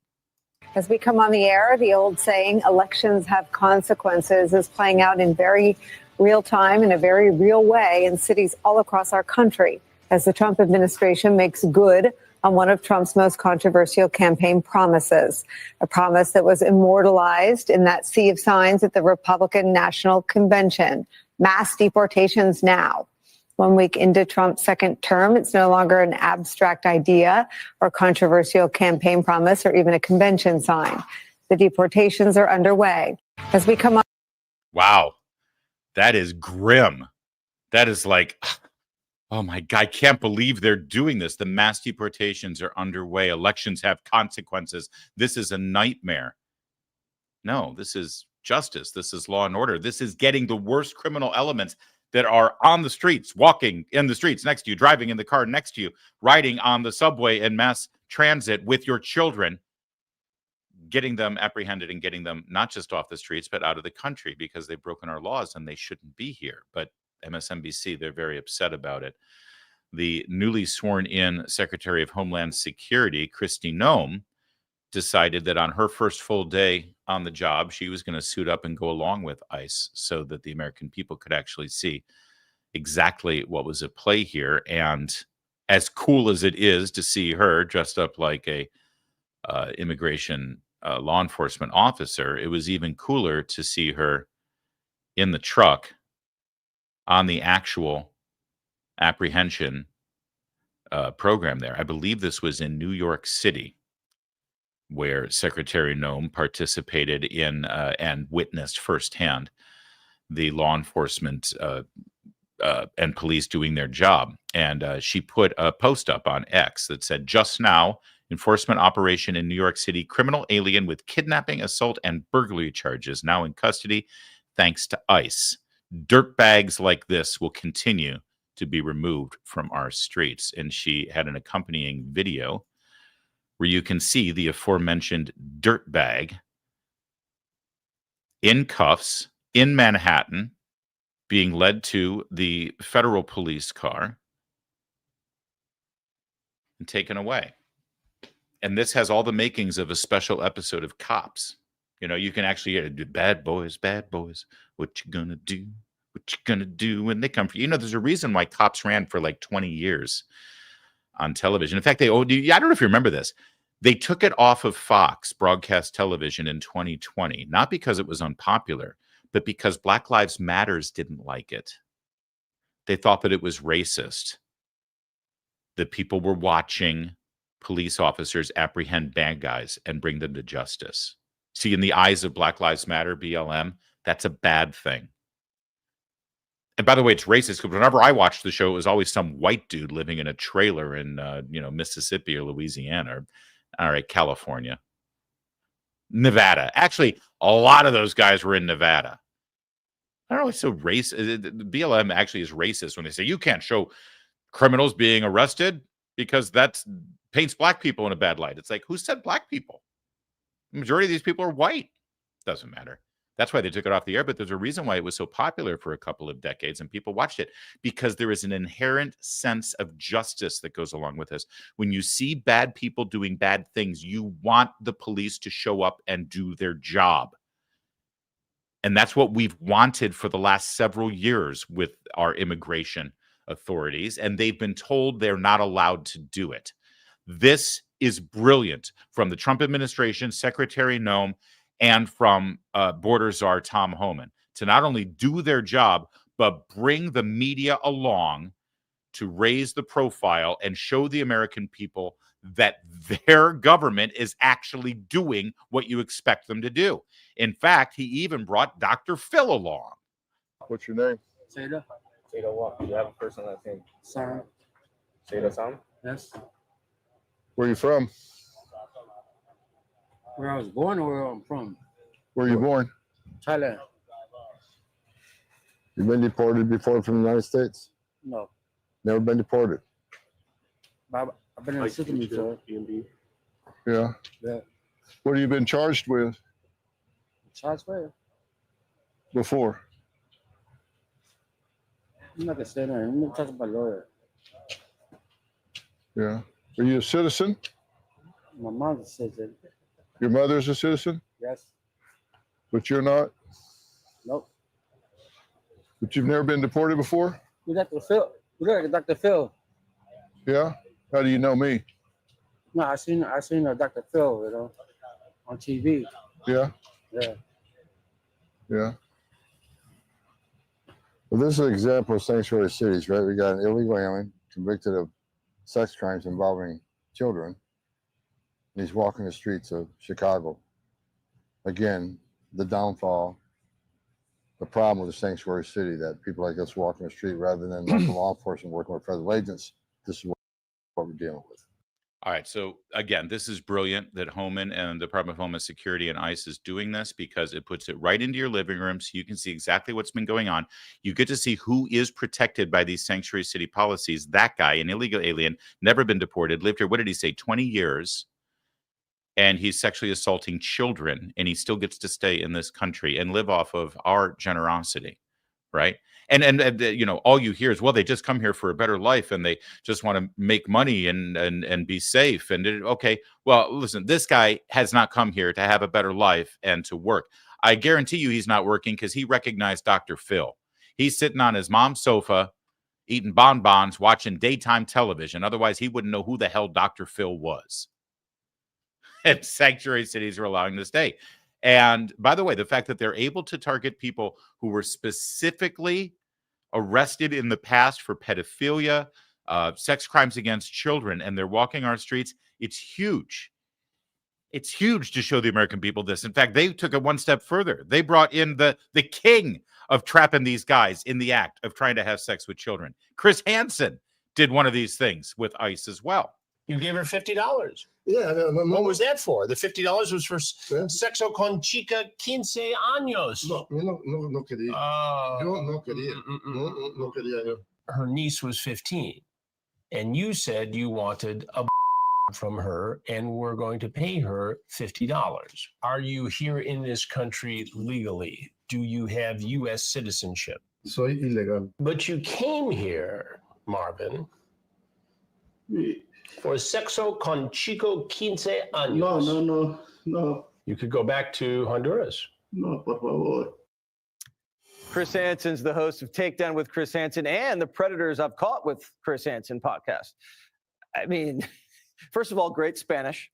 As we come on the air, the old saying, elections have consequences, is playing out in very real time in a very real way in cities all across our country as the Trump administration makes good on one of Trump's most controversial campaign promises, a promise that was immortalized in that sea of signs at the Republican National Convention. Mass deportations now. 1 week into Trump's second term, it's no longer an abstract idea or controversial campaign promise or even a convention sign. The deportations are underway. As we come on. Wow. That is grim. That is like, oh my God, I can't believe they're doing this. The mass deportations are underway. Elections have consequences. This is a nightmare. No, this is justice. This is law and order. This is getting the worst criminal elements that are on the streets, walking in the streets next to you, driving in the car next to you, riding on the subway and mass transit with your children, getting them apprehended and getting them not just off the streets, but out of the country because they've broken our laws and they shouldn't be here. But MSNBC, they're very upset about it. The newly sworn in Secretary of Homeland Security, Kristi Noem, decided that on her first full day on the job, she was going to suit up and go along with ICE so that the American people could actually see exactly what was at play here. And as cool as it is to see her dressed up like a immigration law enforcement officer, it was even cooler to see her in the truck on the actual apprehension program there. I believe this was in New York City, where Secretary Noem participated in and witnessed firsthand the law enforcement and police doing their job. And she put a post up on X that said, just now, enforcement operation in New York City, criminal alien with kidnapping, assault, and burglary charges now in custody, thanks to ICE. Dirtbags like this will continue to be removed from our streets. And she had an accompanying video where you can see the aforementioned dirtbag in cuffs in Manhattan being led to the federal police car and taken away. And this has all the makings of a special episode of Cops. You know, you can actually hear bad boys, what you gonna do? What you gonna do when they come for you? You know, there's a reason why Cops ran for like 20 years on television. In fact, I don't know if you remember this. They took it off of Fox broadcast television in 2020, not because it was unpopular, but because Black Lives Matters didn't like it. They thought that it was racist, that people were watching police officers apprehend bad guys and bring them to justice. See, in the eyes of Black Lives Matter, BLM, that's a bad thing. And by the way, it's racist because whenever I watched the show, it was always some white dude living in a trailer in, Mississippi or Louisiana or, all right, California, Nevada. Actually, a lot of those guys were in Nevada. I don't know. It's so racist. BLM actually is racist when they say you can't show criminals being arrested because that paints black people in a bad light. It's like, who said black people? The majority of these people are white. Doesn't matter. That's why they took it off the air, but there's a reason why it was so popular for a couple of decades and people watched it, because there is an inherent sense of justice that goes along with this. When you see bad people doing bad things, you want the police to show up and do their job. And that's what we've wanted for the last several years with our immigration authorities, and they've been told they're not allowed to do it. This is brilliant from the Trump administration, Secretary Noem, and from border czar Tom Homan to not only do their job, but bring the media along to raise the profile and show the American people that their government is actually doing what you expect them to do. In fact, he even brought Dr. Phil along. What's your name? Seda. Seda what? You have a person last name? Sam. Seda Sam? Yes. Where are you from? Where I was born or where I'm from? Where are you born? Thailand. You been deported before from the United States? No. Never been deported? I've been in the system before. Yeah. Yeah. What have you been charged with Charged for it. before? I'm not gonna say that. I'm gonna talk about lawyer. Yeah. Are you a citizen? My mom says it. Your mother's a citizen, Yes. but you're not? Nope. But you've never been deported before? You Dr. Phil. You look like Dr. Phil. Yeah? How do you know me? No, I seen Dr. Phil, on TV. Yeah? Yeah. Yeah. Well, this is an example of sanctuary cities, right? We got an illegal alien convicted of sex crimes involving children. And he's walking the streets of Chicago. Again, the downfall, the problem with the sanctuary city, that people like us walking the street rather than local law enforcement working with federal agents. This is what we're dealing with. All right. So again, this is brilliant that Homan and the Department of Homeland Security and ICE is doing this, because it puts it right into your living room so you can see exactly what's been going on. You get to see who is protected by these sanctuary city policies. That guy, an illegal alien, never been deported, lived here, what did he say, 20 years? And he's sexually assaulting children, and he still gets to stay in this country and live off of our generosity, right? And you know, all you hear is, well, they just come here for a better life and they just want to make money and be safe. And okay, well, listen, this guy has not come here to have a better life and to work. I guarantee you he's not working because he recognized Dr. Phil. He's sitting on his mom's sofa, eating bonbons, watching daytime television. Otherwise, he wouldn't know who the hell Dr. Phil was. And sanctuary cities are allowing this day. And by the way, the fact that they're able to target people who were specifically arrested in the past for pedophilia, sex crimes against children, and they're walking our streets, it's huge. It's huge to show the American people this. In fact, they took it one step further. They brought in the king of trapping these guys in the act of trying to have sex with children. Chris Hansen did one of these things with ICE as well. You gave her $50. Yeah. What was that for? The $50 was for sexo con chica 15 años. No quería. Yo no quería. No quería yo. Her niece was 15. And you said you wanted a from her and were going to pay her $50. Are you here in this country legally? Do you have U.S. citizenship? Soy ilegal. But you came here, Marvin, for sexo con chico 15 años. No. You could go back to Honduras. No, por favor. Chris Hansen's the host of Takedown with Chris Hansen and the Predators I've Caught with Chris Hansen podcast. I mean, first of all, great Spanish.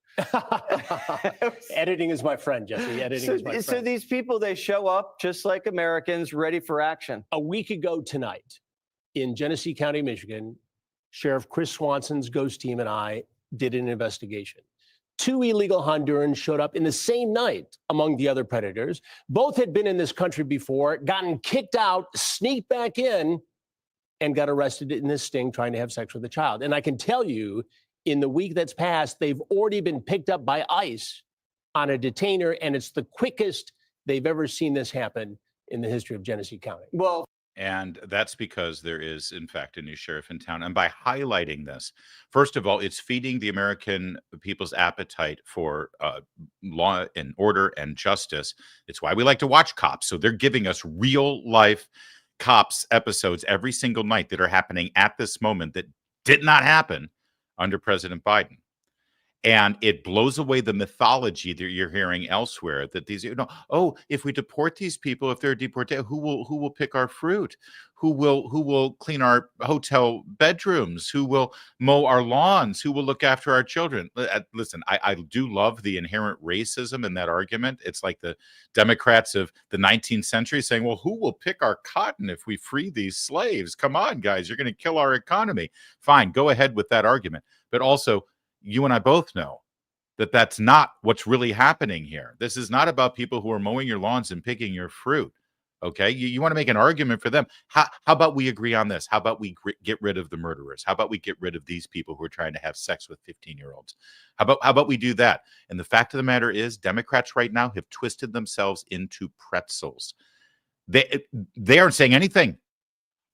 Editing is my friend, Jesse. Editing is my friend. So these people, they show up just like Americans, ready for action. A week ago tonight in Genesee County, Michigan, Sheriff Chris Swanson's ghost team and I did an investigation. 2 illegal Hondurans showed up in the same night among the other predators. Both had been in this country before, gotten kicked out, sneaked back in, and got arrested in this sting trying to have sex with a child. And I can tell you, in the week that's passed, they've already been picked up by ICE on a detainer, and it's the quickest they've ever seen this happen in the history of Genesee County. Well, And that's because there is, in fact, a new sheriff in town. And by highlighting this, first of all, it's feeding the American people's appetite for law and order and justice. It's why we like to watch Cops. So they're giving us real life Cops episodes every single night that are happening at this moment that did not happen under President Biden. And it blows away the mythology that you're hearing elsewhere that these, oh, if we deport these people, if they're deported, who will pick our fruit? Who will clean our hotel bedrooms? Who will mow our lawns? Who will look after our children? Listen, I do love the inherent racism in that argument. It's like the Democrats of the 19th century saying, well, who will pick our cotton if we free these slaves? Come on, guys, you're going to kill our economy. Fine, go ahead with that argument. But also, you and I both know that that's not what's really happening here. This is not about people who are mowing your lawns and picking your fruit. Okay, you want to make an argument for them. How about we agree on this? How about we get rid of the murderers? How about we get rid of these people who are trying to have sex with 15-year-olds? How about we do that? And the fact of the matter is, Democrats right now have twisted themselves into pretzels. They aren't saying anything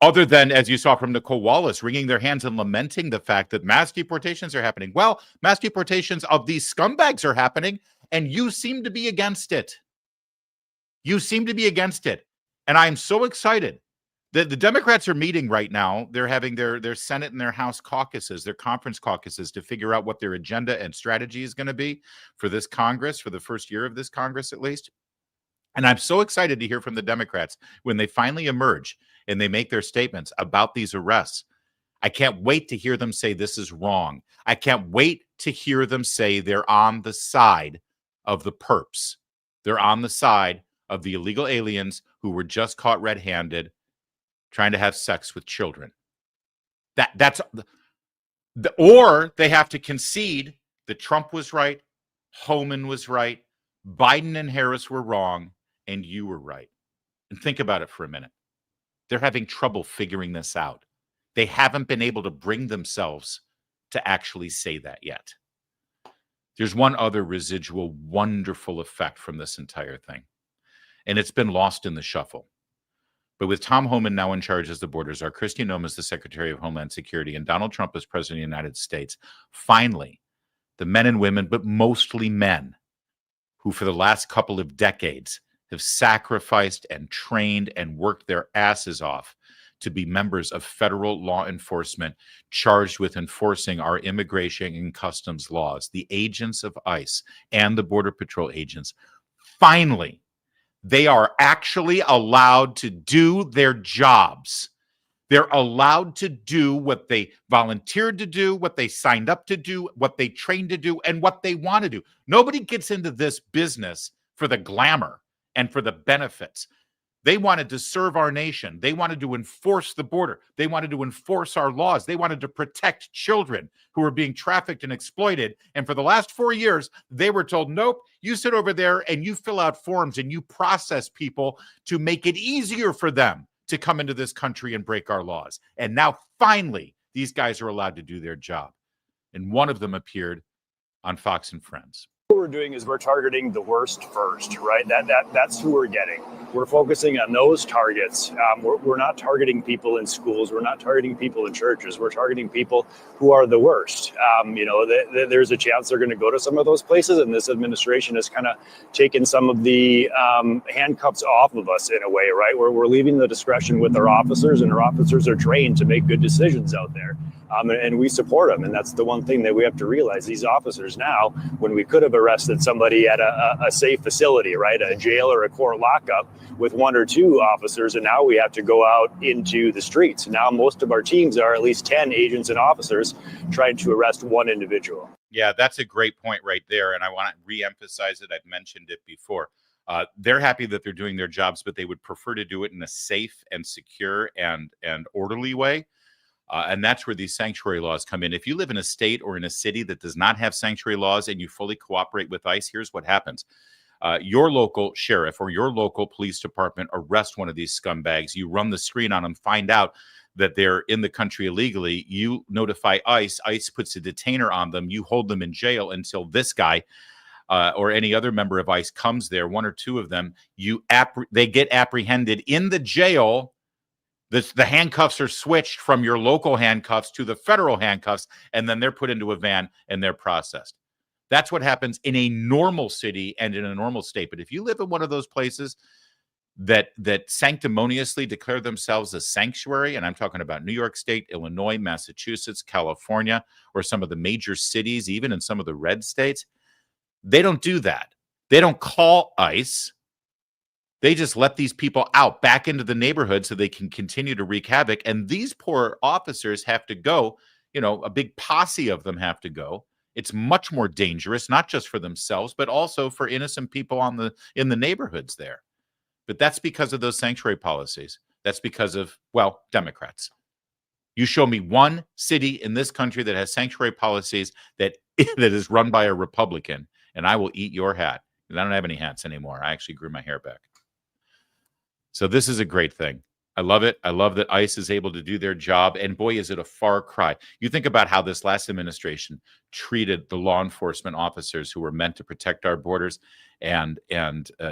other than, as you saw from Nicole Wallace, wringing their hands and lamenting the fact that mass deportations are happening. Well, mass deportations of these scumbags are happening, and you seem to be against it. You seem to be against it. And I'm so excited that the Democrats are meeting right now. They're having their Senate and their House caucuses, their conference caucuses, to figure out what their agenda and strategy is going to be for this Congress, for the first year of this Congress at least. And I'm so excited to hear from the Democrats when they finally emerge and they make their statements about these arrests. I can't wait to hear them say this is wrong. I can't wait to hear them say they're on the side of the perps. They're on the side of the illegal aliens who were just caught red-handed trying to have sex with children. Or they have to concede that Trump was right, Homan was right, Biden and Harris were wrong, and you were right. And think about it for a minute. They're having trouble figuring this out. They haven't been able to bring themselves to actually say that yet. There's one other residual wonderful effect from this entire thing, and it's been lost in the shuffle. But with Tom Homan now in charge as the borders are, Kristi Noem as the Secretary of Homeland Security, and Donald Trump as President of the United States, finally, the men and women, but mostly men, who for the last couple of decades have sacrificed and trained and worked their asses off to be members of federal law enforcement charged with enforcing our immigration and customs laws, the agents of ICE and the Border Patrol agents. Finally, they are actually allowed to do their jobs. They're allowed to do what they volunteered to do, what they signed up to do, what they trained to do, and what they want to do. Nobody gets into this business for the glamour and for the benefits. They wanted to serve our nation. They wanted to enforce the border. They wanted to enforce our laws. They wanted to protect children who were being trafficked and exploited. And for the last 4 years, they were told, nope, you sit over there and you fill out forms and you process people to make it easier for them to come into this country and break our laws. And now finally, these guys are allowed to do their job. And one of them appeared on Fox and Friends. What we're doing is we're targeting the worst first, right? That's who we're getting. We're focusing on those targets. We're not targeting people in schools. We're not targeting people in churches. We're targeting people who are the worst. There's a chance they're going to go to some of those places, and this administration has kind of taken some of the handcuffs off of us in a way, right? Where we're leaving the discretion with our officers, and our officers are trained to make good decisions out there. And we support them. And that's the one thing that we have to realize. These officers now, when we could have arrested somebody at a safe facility, right, a jail or a court lockup with 1 or 2 officers, and now we have to go out into the streets. Now most of our teams are at least 10 agents and officers trying to arrest one individual. Yeah, that's a great point right there. And I want to reemphasize it. I've mentioned it before. They're happy that they're doing their jobs, but they would prefer to do it in a safe and secure and orderly way. And that's where these sanctuary laws come in. If you live in a state or in a city that does not have sanctuary laws and you fully cooperate with ICE, here's what happens. Your local sheriff or your local police department arrest one of these scumbags. You run the screen on them, find out that they're in the country illegally. You notify ICE. ICE puts a detainer on them. You hold them in jail until this guy or any other member of ICE comes there, 1 or 2 of them. They get apprehended in the jail. The handcuffs are switched from your local handcuffs to the federal handcuffs, and then they're put into a van and they're processed. That's what happens in a normal city and in a normal state. But if you live in one of those places that sanctimoniously declare themselves a sanctuary, and I'm talking about New York State, Illinois, Massachusetts, California, or some of the major cities, even in some of the red states, they don't do that. They don't call ICE. They just let these people out back into the neighborhood so they can continue to wreak havoc. And these poor officers have to go, a big posse of them have to go. It's much more dangerous, not just for themselves, but also for innocent people in the neighborhoods there. But that's because of those sanctuary policies. That's because of, Democrats. You show me one city in this country that has sanctuary policies that is run by a Republican, and I will eat your hat. Because I don't have any hats anymore. I actually grew my hair back. So this is a great thing. I love it. I love that ICE is able to do their job. And boy, is it a far cry. You think about how this last administration treated the law enforcement officers who were meant to protect our borders and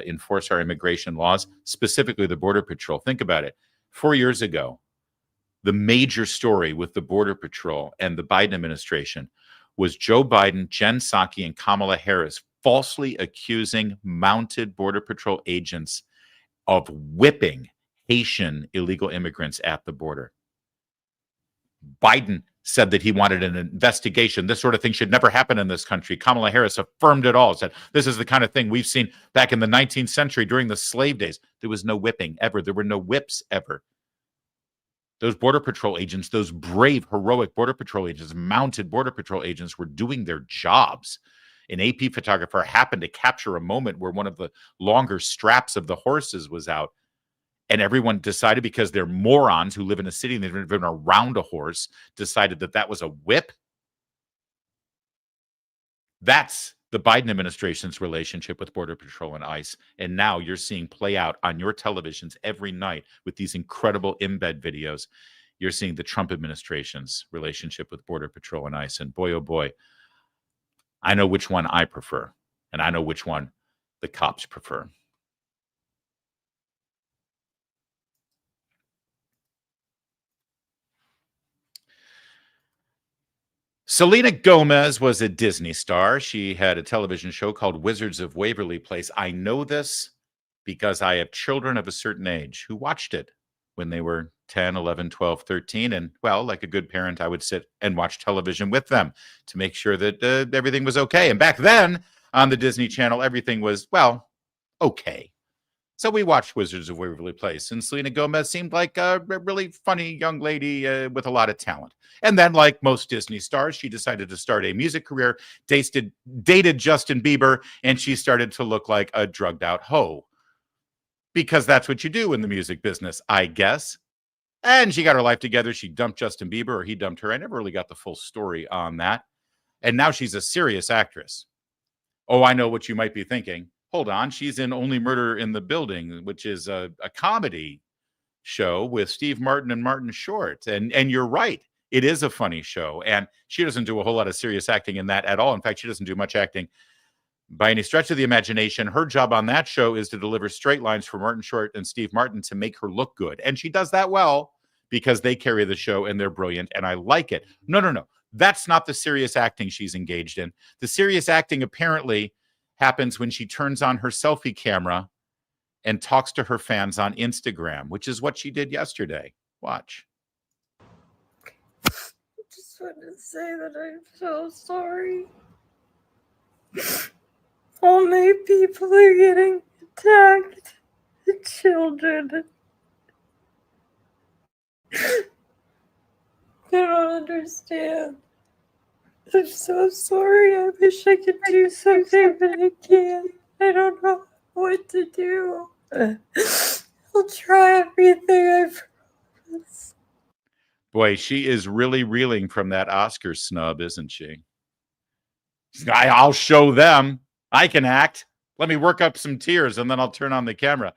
enforce our immigration laws, specifically the Border Patrol. Think about it. 4 years ago, the major story with the Border Patrol and the Biden administration was Joe Biden, Jen Psaki, and Kamala Harris falsely accusing mounted Border Patrol agents of whipping Haitian illegal immigrants at the border. Biden said that he wanted an investigation. This sort of thing should never happen in this country. Kamala Harris affirmed it all, said this is the kind of thing we've seen back in the 19th century during the slave days. There was no whipping ever. There were no whips ever. Those Border Patrol agents, those brave, heroic Border Patrol agents, mounted Border Patrol agents were doing their jobs. An AP photographer happened to capture a moment where one of the longer straps of the horses was out. And everyone decided, because they're morons who live in a city and they've never been around a horse, decided that was a whip. That's the Biden administration's relationship with Border Patrol and ICE. And now you're seeing play out on your televisions every night with these incredible embed videos. You're seeing the Trump administration's relationship with Border Patrol and ICE. And boy, oh boy, I know which one I prefer. And I know which one the cops prefer. Selena Gomez was a Disney star. She had a television show called Wizards of Waverly Place. I know this because I have children of a certain age who watched it when they were 10, 11, 12, 13. And, like a good parent, I would sit and watch television with them to make sure that everything was okay. And back then on the Disney Channel, everything was, okay. So we watched Wizards of Waverly Place, and Selena Gomez seemed like a really funny young lady with a lot of talent. And then, like most Disney stars, she decided to start a music career, dated Justin Bieber, and she started to look like a drugged-out hoe. Because that's what you do in the music business, I guess. And she got her life together. She dumped Justin Bieber, or he dumped her. I never really got the full story on that. And now she's a serious actress. Oh, I know what you might be thinking. Hold on, she's in Only Murder in the Building, which is a comedy show with Steve Martin and Martin Short. And you're right, it is a funny show. And she doesn't do a whole lot of serious acting in that at all. In fact, she doesn't do much acting by any stretch of the imagination. Her job on that show is to deliver straight lines for Martin Short and Steve Martin to make her look good. And she does that well because they carry the show and they're brilliant. And I like it. No. That's not the serious acting she's engaged in. The serious acting apparently happens when she turns on her selfie camera and talks to her fans on Instagram, which is what she did yesterday. Watch. I just want to say that I'm so sorry. All my people are getting attacked. The children. I don't understand. I'm so sorry. I wish I could do something, but I can't. I don't know what to do. I'll try everything, I promise. Boy, she is really reeling from that Oscar snub, isn't she? I'll show them. I can act. Let me work up some tears, and then I'll turn on the camera.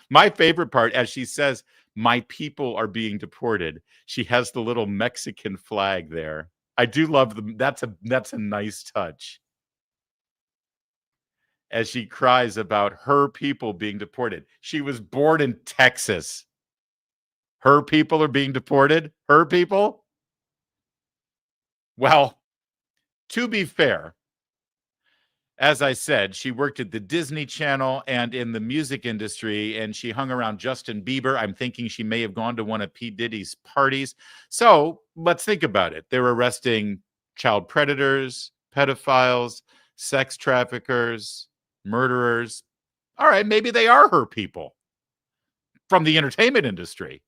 My favorite part, as she says, my people are being deported. She has the little Mexican flag there. I do love them. That's a nice touch. As she cries about her people being deported. She was born in Texas. Her people are being deported? Her people? Well, to be fair, as I said, she worked at the Disney Channel and in the music industry, and she hung around Justin Bieber. I'm thinking she may have gone to one of P. Diddy's parties. So let's think about it. They're arresting child predators, pedophiles, sex traffickers, murderers. All right, maybe they are her people from the entertainment industry.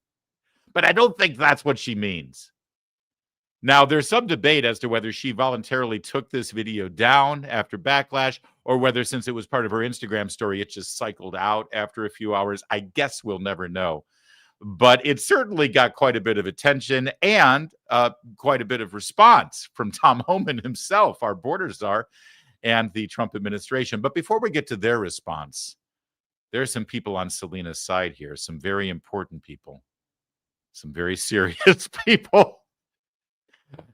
But I don't think that's what she means. Now, there's some debate as to whether she voluntarily took this video down after backlash or whether, since it was part of her Instagram story, it just cycled out after a few hours. I guess we'll never know. But it certainly got quite a bit of attention and quite a bit of response from Tom Homan himself, our border czar, and the Trump administration. But before we get to their response, there are some people on Selena's side here, some very important people, some very serious people.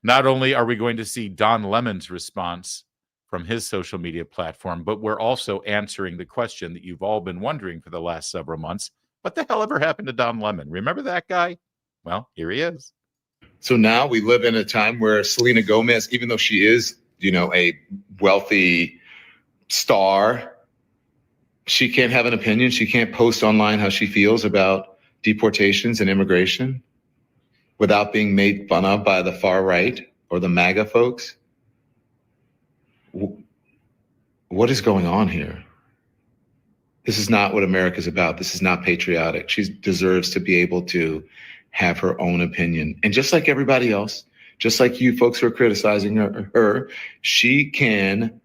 Not only are we going to see Don Lemon's response from his social media platform, but we're also answering the question that you've all been wondering for the last several months. What the hell ever happened to Don Lemon? Remember that guy? Well, here he is. So now we live in a time where Selena Gomez, even though she is, a wealthy star, she can't have an opinion. She can't post online how she feels about deportations and immigration without being made fun of by the far right or the MAGA folks. What is going on here? This is not what America's about. This is not patriotic. She deserves to be able to have her own opinion. And just like everybody else, just like you folks who are criticizing her, she can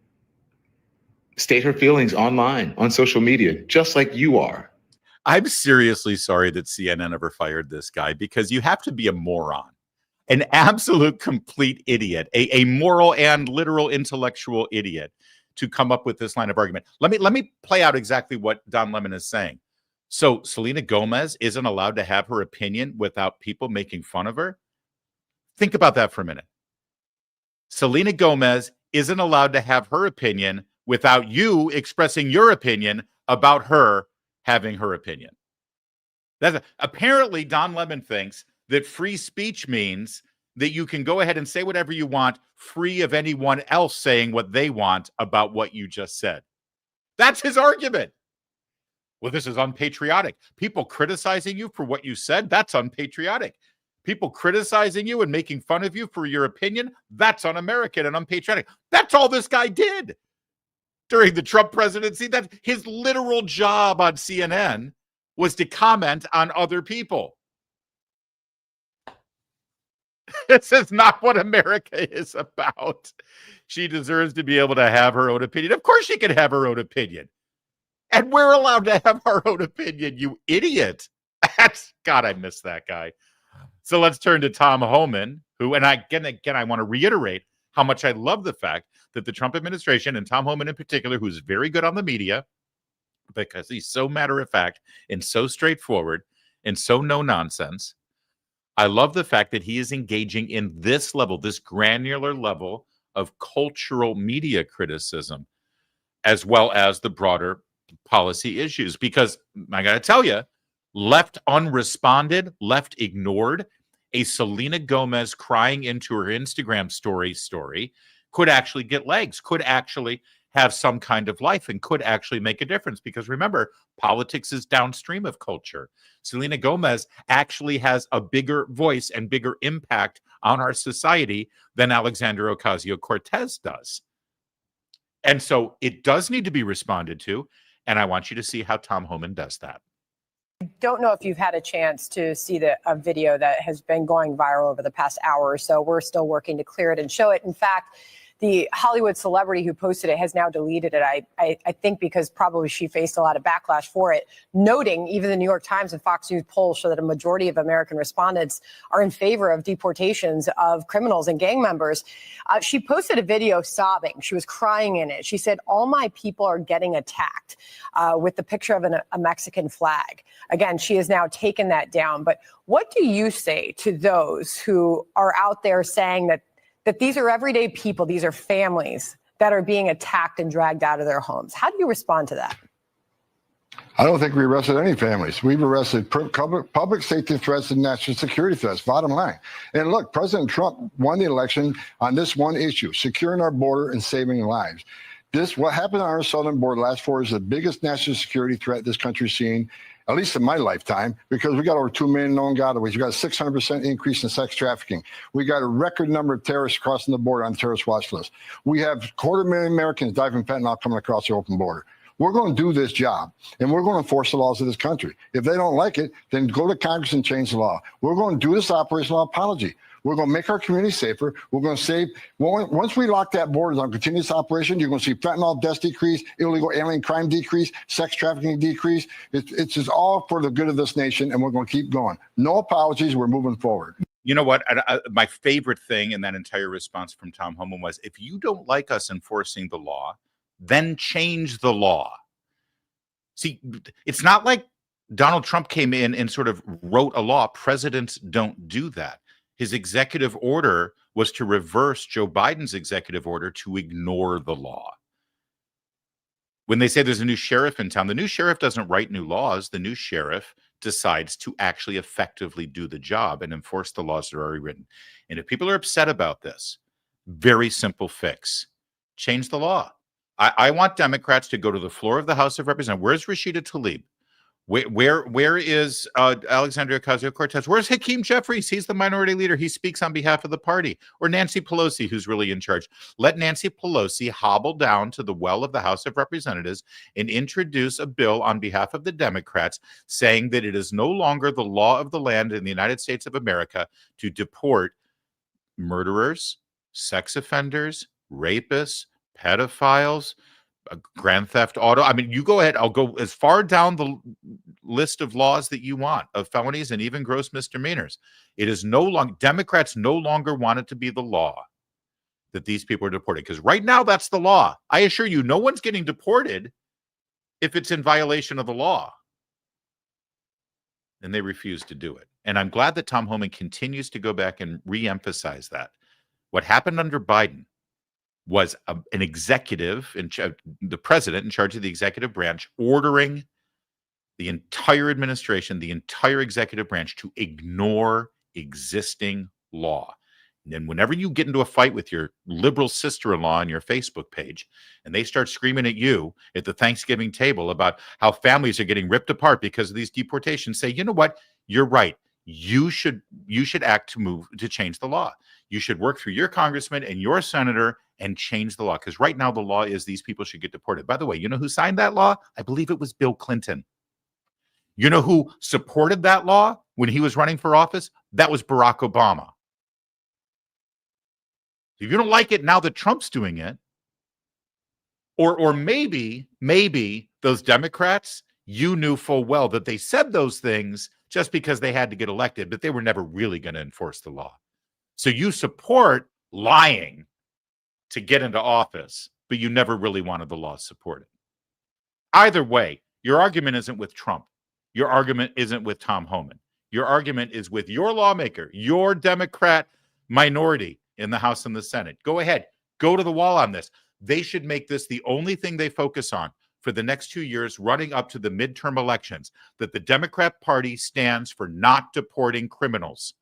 state her feelings online, on social media, just like you are. I'm seriously sorry that CNN ever fired this guy, because you have to be a moron, an absolute complete idiot, a moral and literal intellectual idiot to come up with this line of argument. Let me play out exactly what Don Lemon is saying. So Selena Gomez isn't allowed to have her opinion without people making fun of her? Think about that for a minute. Selena Gomez isn't allowed to have her opinion without you expressing your opinion about her having her opinion. Apparently, Don Lemon thinks that free speech means that you can go ahead and say whatever you want, free of anyone else saying what they want about what you just said. That's his argument. Well, this is unpatriotic. People criticizing you for what you said, that's unpatriotic. People criticizing you and making fun of you for your opinion, that's un-American and unpatriotic. That's all this guy did during the Trump presidency. That his literal job on CNN was to comment on other people. This is not what America is about. She deserves to be able to have her own opinion. Of course she can have her own opinion. And we're allowed to have our own opinion, you idiot. God, I miss that guy. So let's turn to Tom Homan, who, and again, I want to reiterate how much I love the fact that the Trump administration, and Tom Homan in particular, who's very good on the media, because he's so matter-of-fact and so straightforward and so no-nonsense. I love the fact that he is engaging in this level, this granular level of cultural media criticism, as well as the broader policy issues. Because I got to tell you, left unresponded, left ignored, a Selena Gomez crying into her Instagram story could actually get legs, could actually have some kind of life, and could actually make a difference. Because remember, politics is downstream of culture. Selena Gomez actually has a bigger voice and bigger impact on our society than Alexandria Ocasio-Cortez does. And so it does need to be responded to. And I want you to see how Tom Homan does that. Don't know if you've had a chance to see a video that has been going viral over the past hour or so. We're still working to clear it and show it. In fact, the Hollywood celebrity who posted it has now deleted it. I think because probably she faced a lot of backlash for it, noting even the New York Times and Fox News polls show that a majority of American respondents are in favor of deportations of criminals and gang members. She posted a video sobbing. She was crying in it. She said, "All my people are getting attacked," with the picture of a Mexican flag. Again, she has now taken that down. But what do you say to those who are out there saying that these are everyday people, these are families that are being attacked and dragged out of their homes? How do you respond to that? I don't think we arrested any families. We've arrested public safety threats and national security threats, bottom line. And look, President Trump won the election on this one issue, securing our border and saving lives. What happened on our southern border last 4 years is the biggest national security threat this country's seen, at least in my lifetime, because we got over 2 million known gotaways. We got a 600% increase in sex trafficking. We got a record number of terrorists crossing the border on the terrorist watch list. We have 250,000 Americans dying from fentanyl coming across the open border. We're going to do this job, and we're going to enforce the laws of this country. If they don't like it, then go to Congress and change the law. We're going to do this operational apology. We're going to make our community safer. We're going to save. Once we lock that border on continuous operation, you're going to see fentanyl deaths decrease, illegal alien crime decrease, sex trafficking decrease. It's just all for the good of this nation, and we're going to keep going. No apologies. We're moving forward. You know what? My favorite thing in that entire response from Tom Homan was, if you don't like us enforcing the law, then change the law. See, it's not like Donald Trump came in and sort of wrote a law. Presidents don't do that. His executive order was to reverse Joe Biden's executive order to ignore the law. When they say there's a new sheriff in town, the new sheriff doesn't write new laws. The new sheriff decides to actually effectively do the job and enforce the laws that are already written. And if people are upset about this, very simple fix. Change the law. I want Democrats to go to the floor of the House of Representatives. Where's Rashida Tlaib? Where is Alexandria Ocasio-Cortez? Where's Hakeem Jeffries? He's the minority leader. He speaks on behalf of the party. Or Nancy Pelosi, who's really in charge. Let Nancy Pelosi hobble down to the well of the House of Representatives and introduce a bill on behalf of the Democrats saying that it is no longer the law of the land in the United States of America to deport murderers, sex offenders, rapists, pedophiles, grand theft auto. I mean, you go ahead. I'll go as far down the list of laws that you want, of felonies and even gross misdemeanors. It is no longer, Democrats no longer want it to be the law that these people are deported, because right now that's the law. I assure you, no one's getting deported if it's in violation of the law. And they refuse to do it. And I'm glad that Tom Homan continues to go back and re-emphasize that. What happened under Biden was an executive, the president in charge of the executive branch, ordering the entire administration, the entire executive branch to ignore existing law. And then whenever you get into a fight with your liberal sister-in-law on your Facebook page, and they start screaming at you at the Thanksgiving table about how families are getting ripped apart because of these deportations, say, you know what? You're right. You should act to change the law. You should work through your congressman and your senator and change the law, because right now the law is these people should get deported. By the way, you know who signed that law? I believe it was Bill Clinton. You know who supported that law when he was running for office? That was Barack Obama. If you don't like it now that Trump's doing it, or maybe those Democrats, you knew full well that they said those things just because they had to get elected, but they were never really going to enforce the law. So you support lying to get into office, but you never really wanted the law supported. Either way, your argument isn't with Trump. Your argument isn't with Tom Homan. Your argument is with your lawmaker, your Democrat minority in the House and the Senate. Go ahead. Go to the wall on this. They should make this the only thing they focus on for the next 2 years running up to the midterm elections, that the Democrat Party stands for not deporting criminals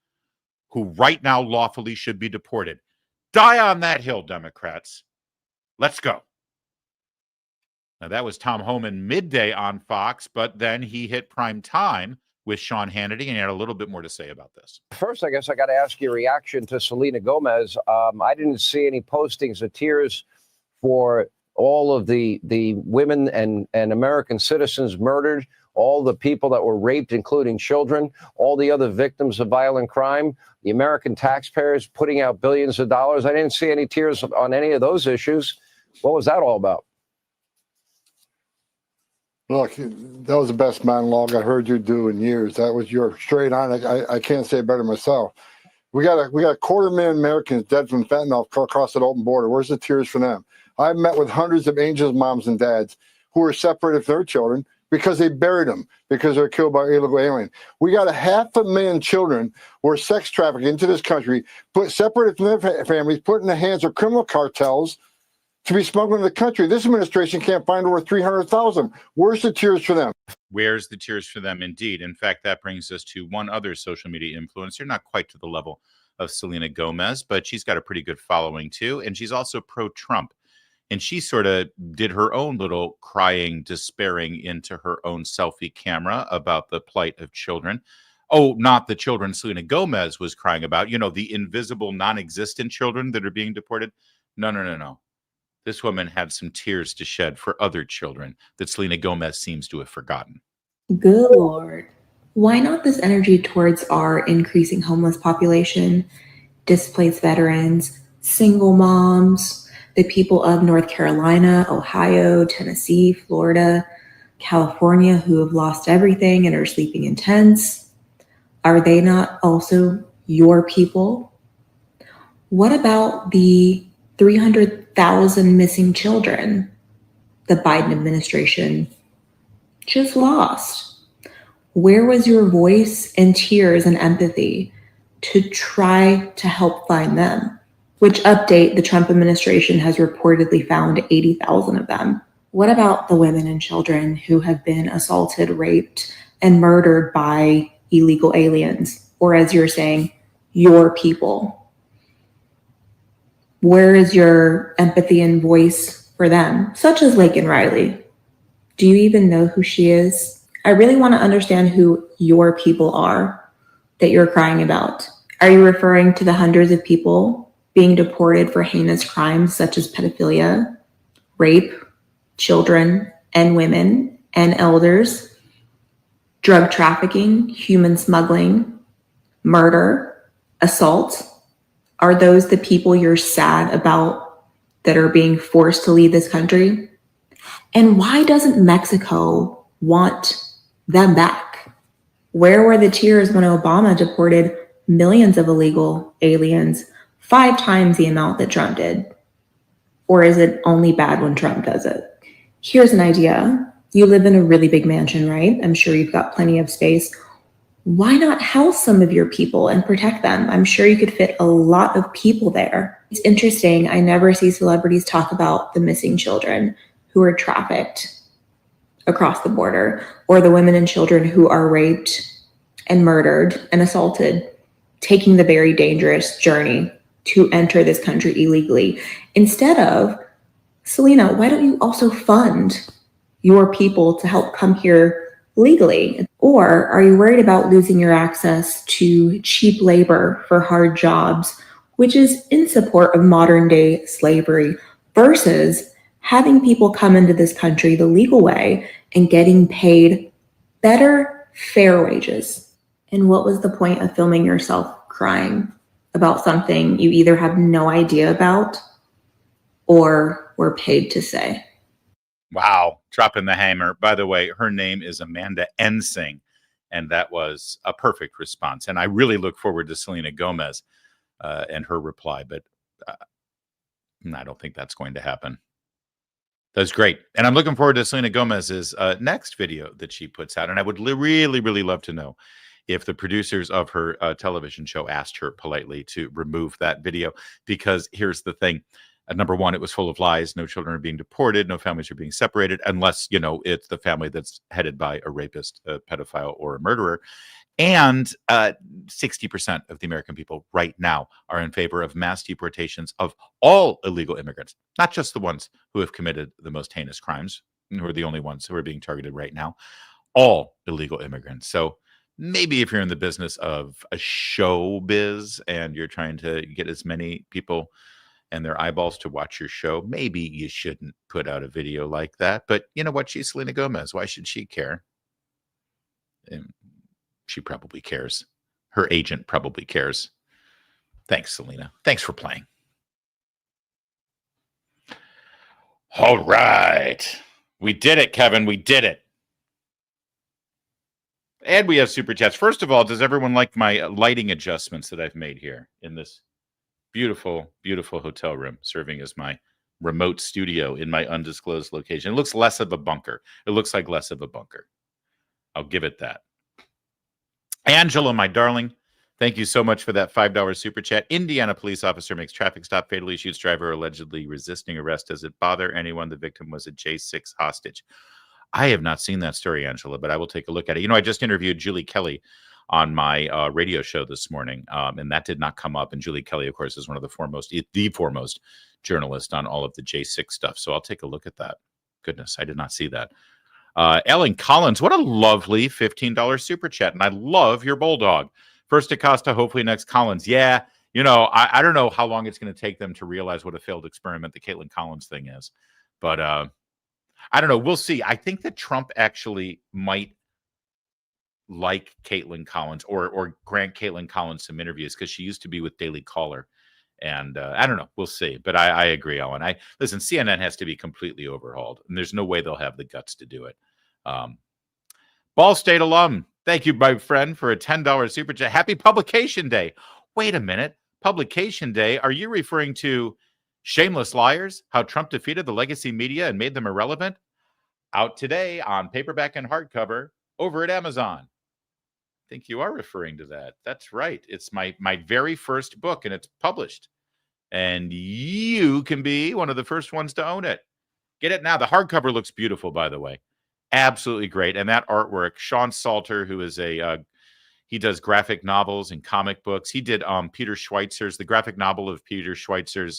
who right now lawfully should be deported. Die on that hill, Democrats. Let's go. Now, that was Tom Homan midday on Fox, but then he hit prime time with Sean Hannity, and he had a little bit more to say about this. First, I guess I got to ask your reaction to Selena Gomez. I didn't see any postings of tears for all of the women and American citizens murdered, all the people that were raped, including children, all the other victims of violent crime, the American taxpayers putting out billions of dollars. I didn't see any tears on any of those issues. What was that all about? Look, that was the best monologue I heard you do in years. That was your straight on. I can't say it better myself. We got a 250,000 Americans dead from fentanyl across the open border. Where's the tears for them? I've met with hundreds of angels, moms and dads who were separated from their children because they buried them because they're killed by illegal alien. We got 500,000 children who are sex trafficked into this country, separated from their families, put in the hands of criminal cartels to be smuggled in the country. This administration can't find over 300,000. Where's the tears for them? Where's the tears for them? Indeed. In fact, that brings us to one other social media influencer, not quite to the level of Selena Gomez, but she's got a pretty good following too. And she's also pro-Trump. And she sort of did her own little crying, despairing into her own selfie camera about the plight of children. Oh, not the children Selena Gomez was crying about, the invisible, non-existent children that are being deported. No. This woman had some tears to shed for other children that Selena Gomez seems to have forgotten. Good Lord. Why not this energy towards our increasing homeless population, displaced veterans, single moms, the people of North Carolina, Ohio, Tennessee, Florida, California who have lost everything and are sleeping in tents? Are they not also your people? What about the 300,000 missing children the Biden administration just lost? Where was your voice and tears and empathy to try to help find them? Which update, the Trump administration has reportedly found 80,000 of them. What about the women and children who have been assaulted, raped, and murdered by illegal aliens? Or as you're saying, your people? Where is your empathy and voice for them, such as Laken Riley? Do you even know who she is? I really want to understand who your people are that you're crying about. Are you referring to the hundreds of people being deported for heinous crimes such as pedophilia, rape, children and women and elders, drug trafficking, human smuggling, murder, assault? Are those the people you're sad about that are being forced to leave this country? And why doesn't Mexico want them back? Where were the tears when Obama deported millions of illegal aliens, 5 times the amount that Trump did? Or is it only bad when Trump does it? Here's an idea. You live in a really big mansion, right? I'm sure you've got plenty of space. Why not house some of your people and protect them? I'm sure you could fit a lot of people there. It's interesting. I never see celebrities talk about the missing children who are trafficked across the border, or the women and children who are raped and murdered and assaulted, taking the very dangerous journey to enter this country illegally. Instead of, Selena, why don't you also fund your people to help come here legally? Or are you worried about losing your access to cheap labor for hard jobs, which is in support of modern day slavery, versus having people come into this country the legal way and getting paid better, fair wages? And what was the point of filming yourself crying about something you either have no idea about or were paid to say? Wow, dropping the hammer. By the way, her name is Amanda Ensing, and that was a perfect response. And I really look forward to Selena Gomez and her reply, but I don't think that's going to happen. That's great. And I'm looking forward to Selena Gomez's next video that she puts out. And I would really, really love to know if the producers of her television show asked her politely to remove that video, because here's the thing. Number one, it was full of lies. No children are being deported. No families are being separated, unless, it's the family that's headed by a rapist, a pedophile, or a murderer. And 60% of the American people right now are in favor of mass deportations of all illegal immigrants, not just the ones who have committed the most heinous crimes, who are the only ones who are being targeted right now, all illegal immigrants. So maybe if you're in the business of a showbiz and you're trying to get as many people and their eyeballs to watch your show, maybe you shouldn't put out a video like that. But you know what? She's Selena Gomez. Why should she care? And she probably cares. Her agent probably cares. Thanks, Selena. Thanks for playing. All right. We did it, Kevin. We did it. And we have super chats. First of all, does everyone like my lighting adjustments that I've made here in this beautiful, beautiful hotel room, serving as my remote studio in my undisclosed location? It looks less of a bunker. It looks like less of a bunker. I'll give it that. Angela, my darling, Thank you so much for that $5 super chat. Indiana police officer makes traffic stop, fatally shoots driver allegedly resisting arrest. Does it bother anyone? The victim was a J6 hostage. I have not seen that story, Angela, but I will take a look at it. You know, I just interviewed Julie Kelly on my radio show this morning, and that did not come up. And Julie Kelly, of course, is one of the foremost journalist on all of the J6 stuff. So I'll take a look at that. Goodness, I did not see that. Ellen Collins, what a lovely $15 super chat. And I love your bulldog. First Acosta, hopefully next Collins. Yeah, you know, I don't know how long it's going to take them to realize what a failed experiment the Caitlin Collins thing is. But I don't know. We'll see. I think that Trump actually might like Caitlin Collins or grant Caitlin Collins some interviews because she used to be with Daily Caller. And I don't know. We'll see. But I agree, Ellen. Listen, CNN has to be completely overhauled. And there's no way they'll have the guts to do it. Ball State alum. Thank you, my friend, for a $10 super chat. Happy Publication Day. Wait a minute. Publication Day? Are you referring to Shameless Liars? How Trump defeated the legacy media and made them irrelevant? Out today on paperback and hardcover over at Amazon. I think you are referring to that. That's right. It's my very first book, and it's published. And you can be one of the first ones to own it. Get it now. The hardcover looks beautiful, by the way. Absolutely great. And that artwork, Sean Salter, who is he does graphic novels and comic books. He did Peter Schweitzer's, the graphic novel of Peter Schweitzer's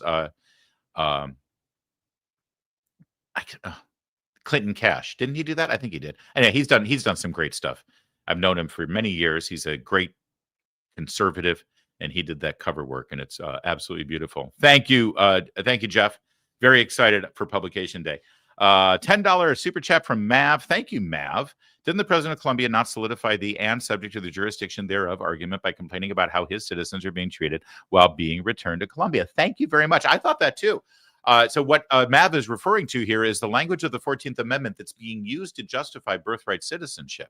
Clinton Cash. Didn't he do that? I think he did. Anyway, he's done some great stuff. I've known him for many years. He's a great conservative, and he did that cover work, and it's absolutely beautiful. Thank you, Jeff. Very excited for Publication Day. $10 super chat from Mav. Thank you, Mav. Didn't the president of Colombia not solidify the and subject to the jurisdiction thereof argument by complaining about how his citizens are being treated while being returned to Colombia? Thank you very much. I thought that too. So what Mav is referring to here is the language of the 14th Amendment that's being used to justify birthright citizenship.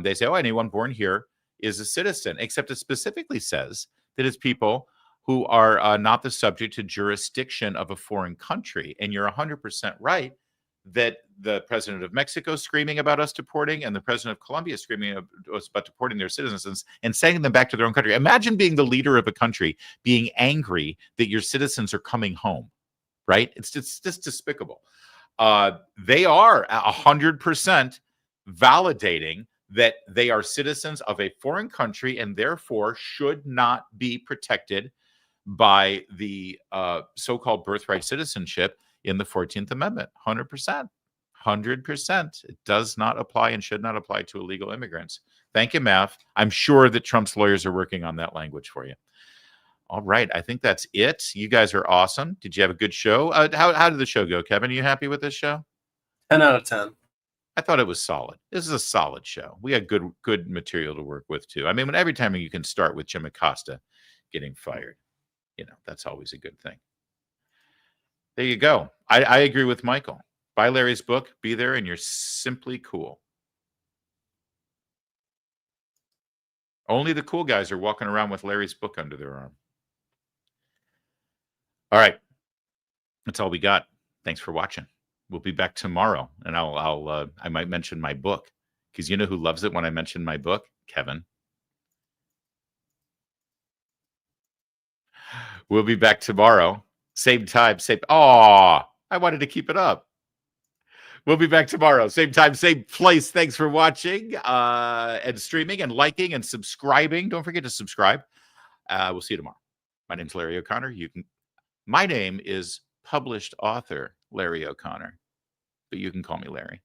They say, oh, anyone born here is a citizen, except it specifically says that it's people who are not the subject to jurisdiction of a foreign country. And you're 100% right that the president of Mexico is screaming about us deporting, and the president of Colombia is screaming about deporting their citizens and sending them back to their own country. Imagine being the leader of a country being angry that your citizens are coming home, right? It's just despicable. They are 100% validating that they are citizens of a foreign country and therefore should not be protected by the so-called birthright citizenship in the 14th Amendment. 100%. 100%. It does not apply and should not apply to illegal immigrants. Thank you, Mav. I'm sure that Trump's lawyers are working on that language for you. All right. I think that's it. You guys are awesome. Did you have a good show? How did the show go, Kevin? Are you happy with this show? 10 out of 10. I thought it was solid. This is a solid show. We had good material to work with, too. I mean, every time you can start with Jim Acosta getting fired, you know, that's always a good thing. There you go. I agree with Michael. Buy Larry's book, be there, and you're simply cool. Only the cool guys are walking around with Larry's book under their arm. All right. That's all we got. Thanks for watching. We'll be back tomorrow, and I might mention my book, because you know who loves it when I mention my book? Kevin. We'll be back tomorrow. Same time, same. I wanted to keep it up. We'll be back tomorrow. Same time, same place. Thanks for watching and streaming and liking and subscribing. Don't forget to subscribe. We'll see you tomorrow. My name's Larry O'Connor. My name is published author Larry O'Connor, but you can call me Larry.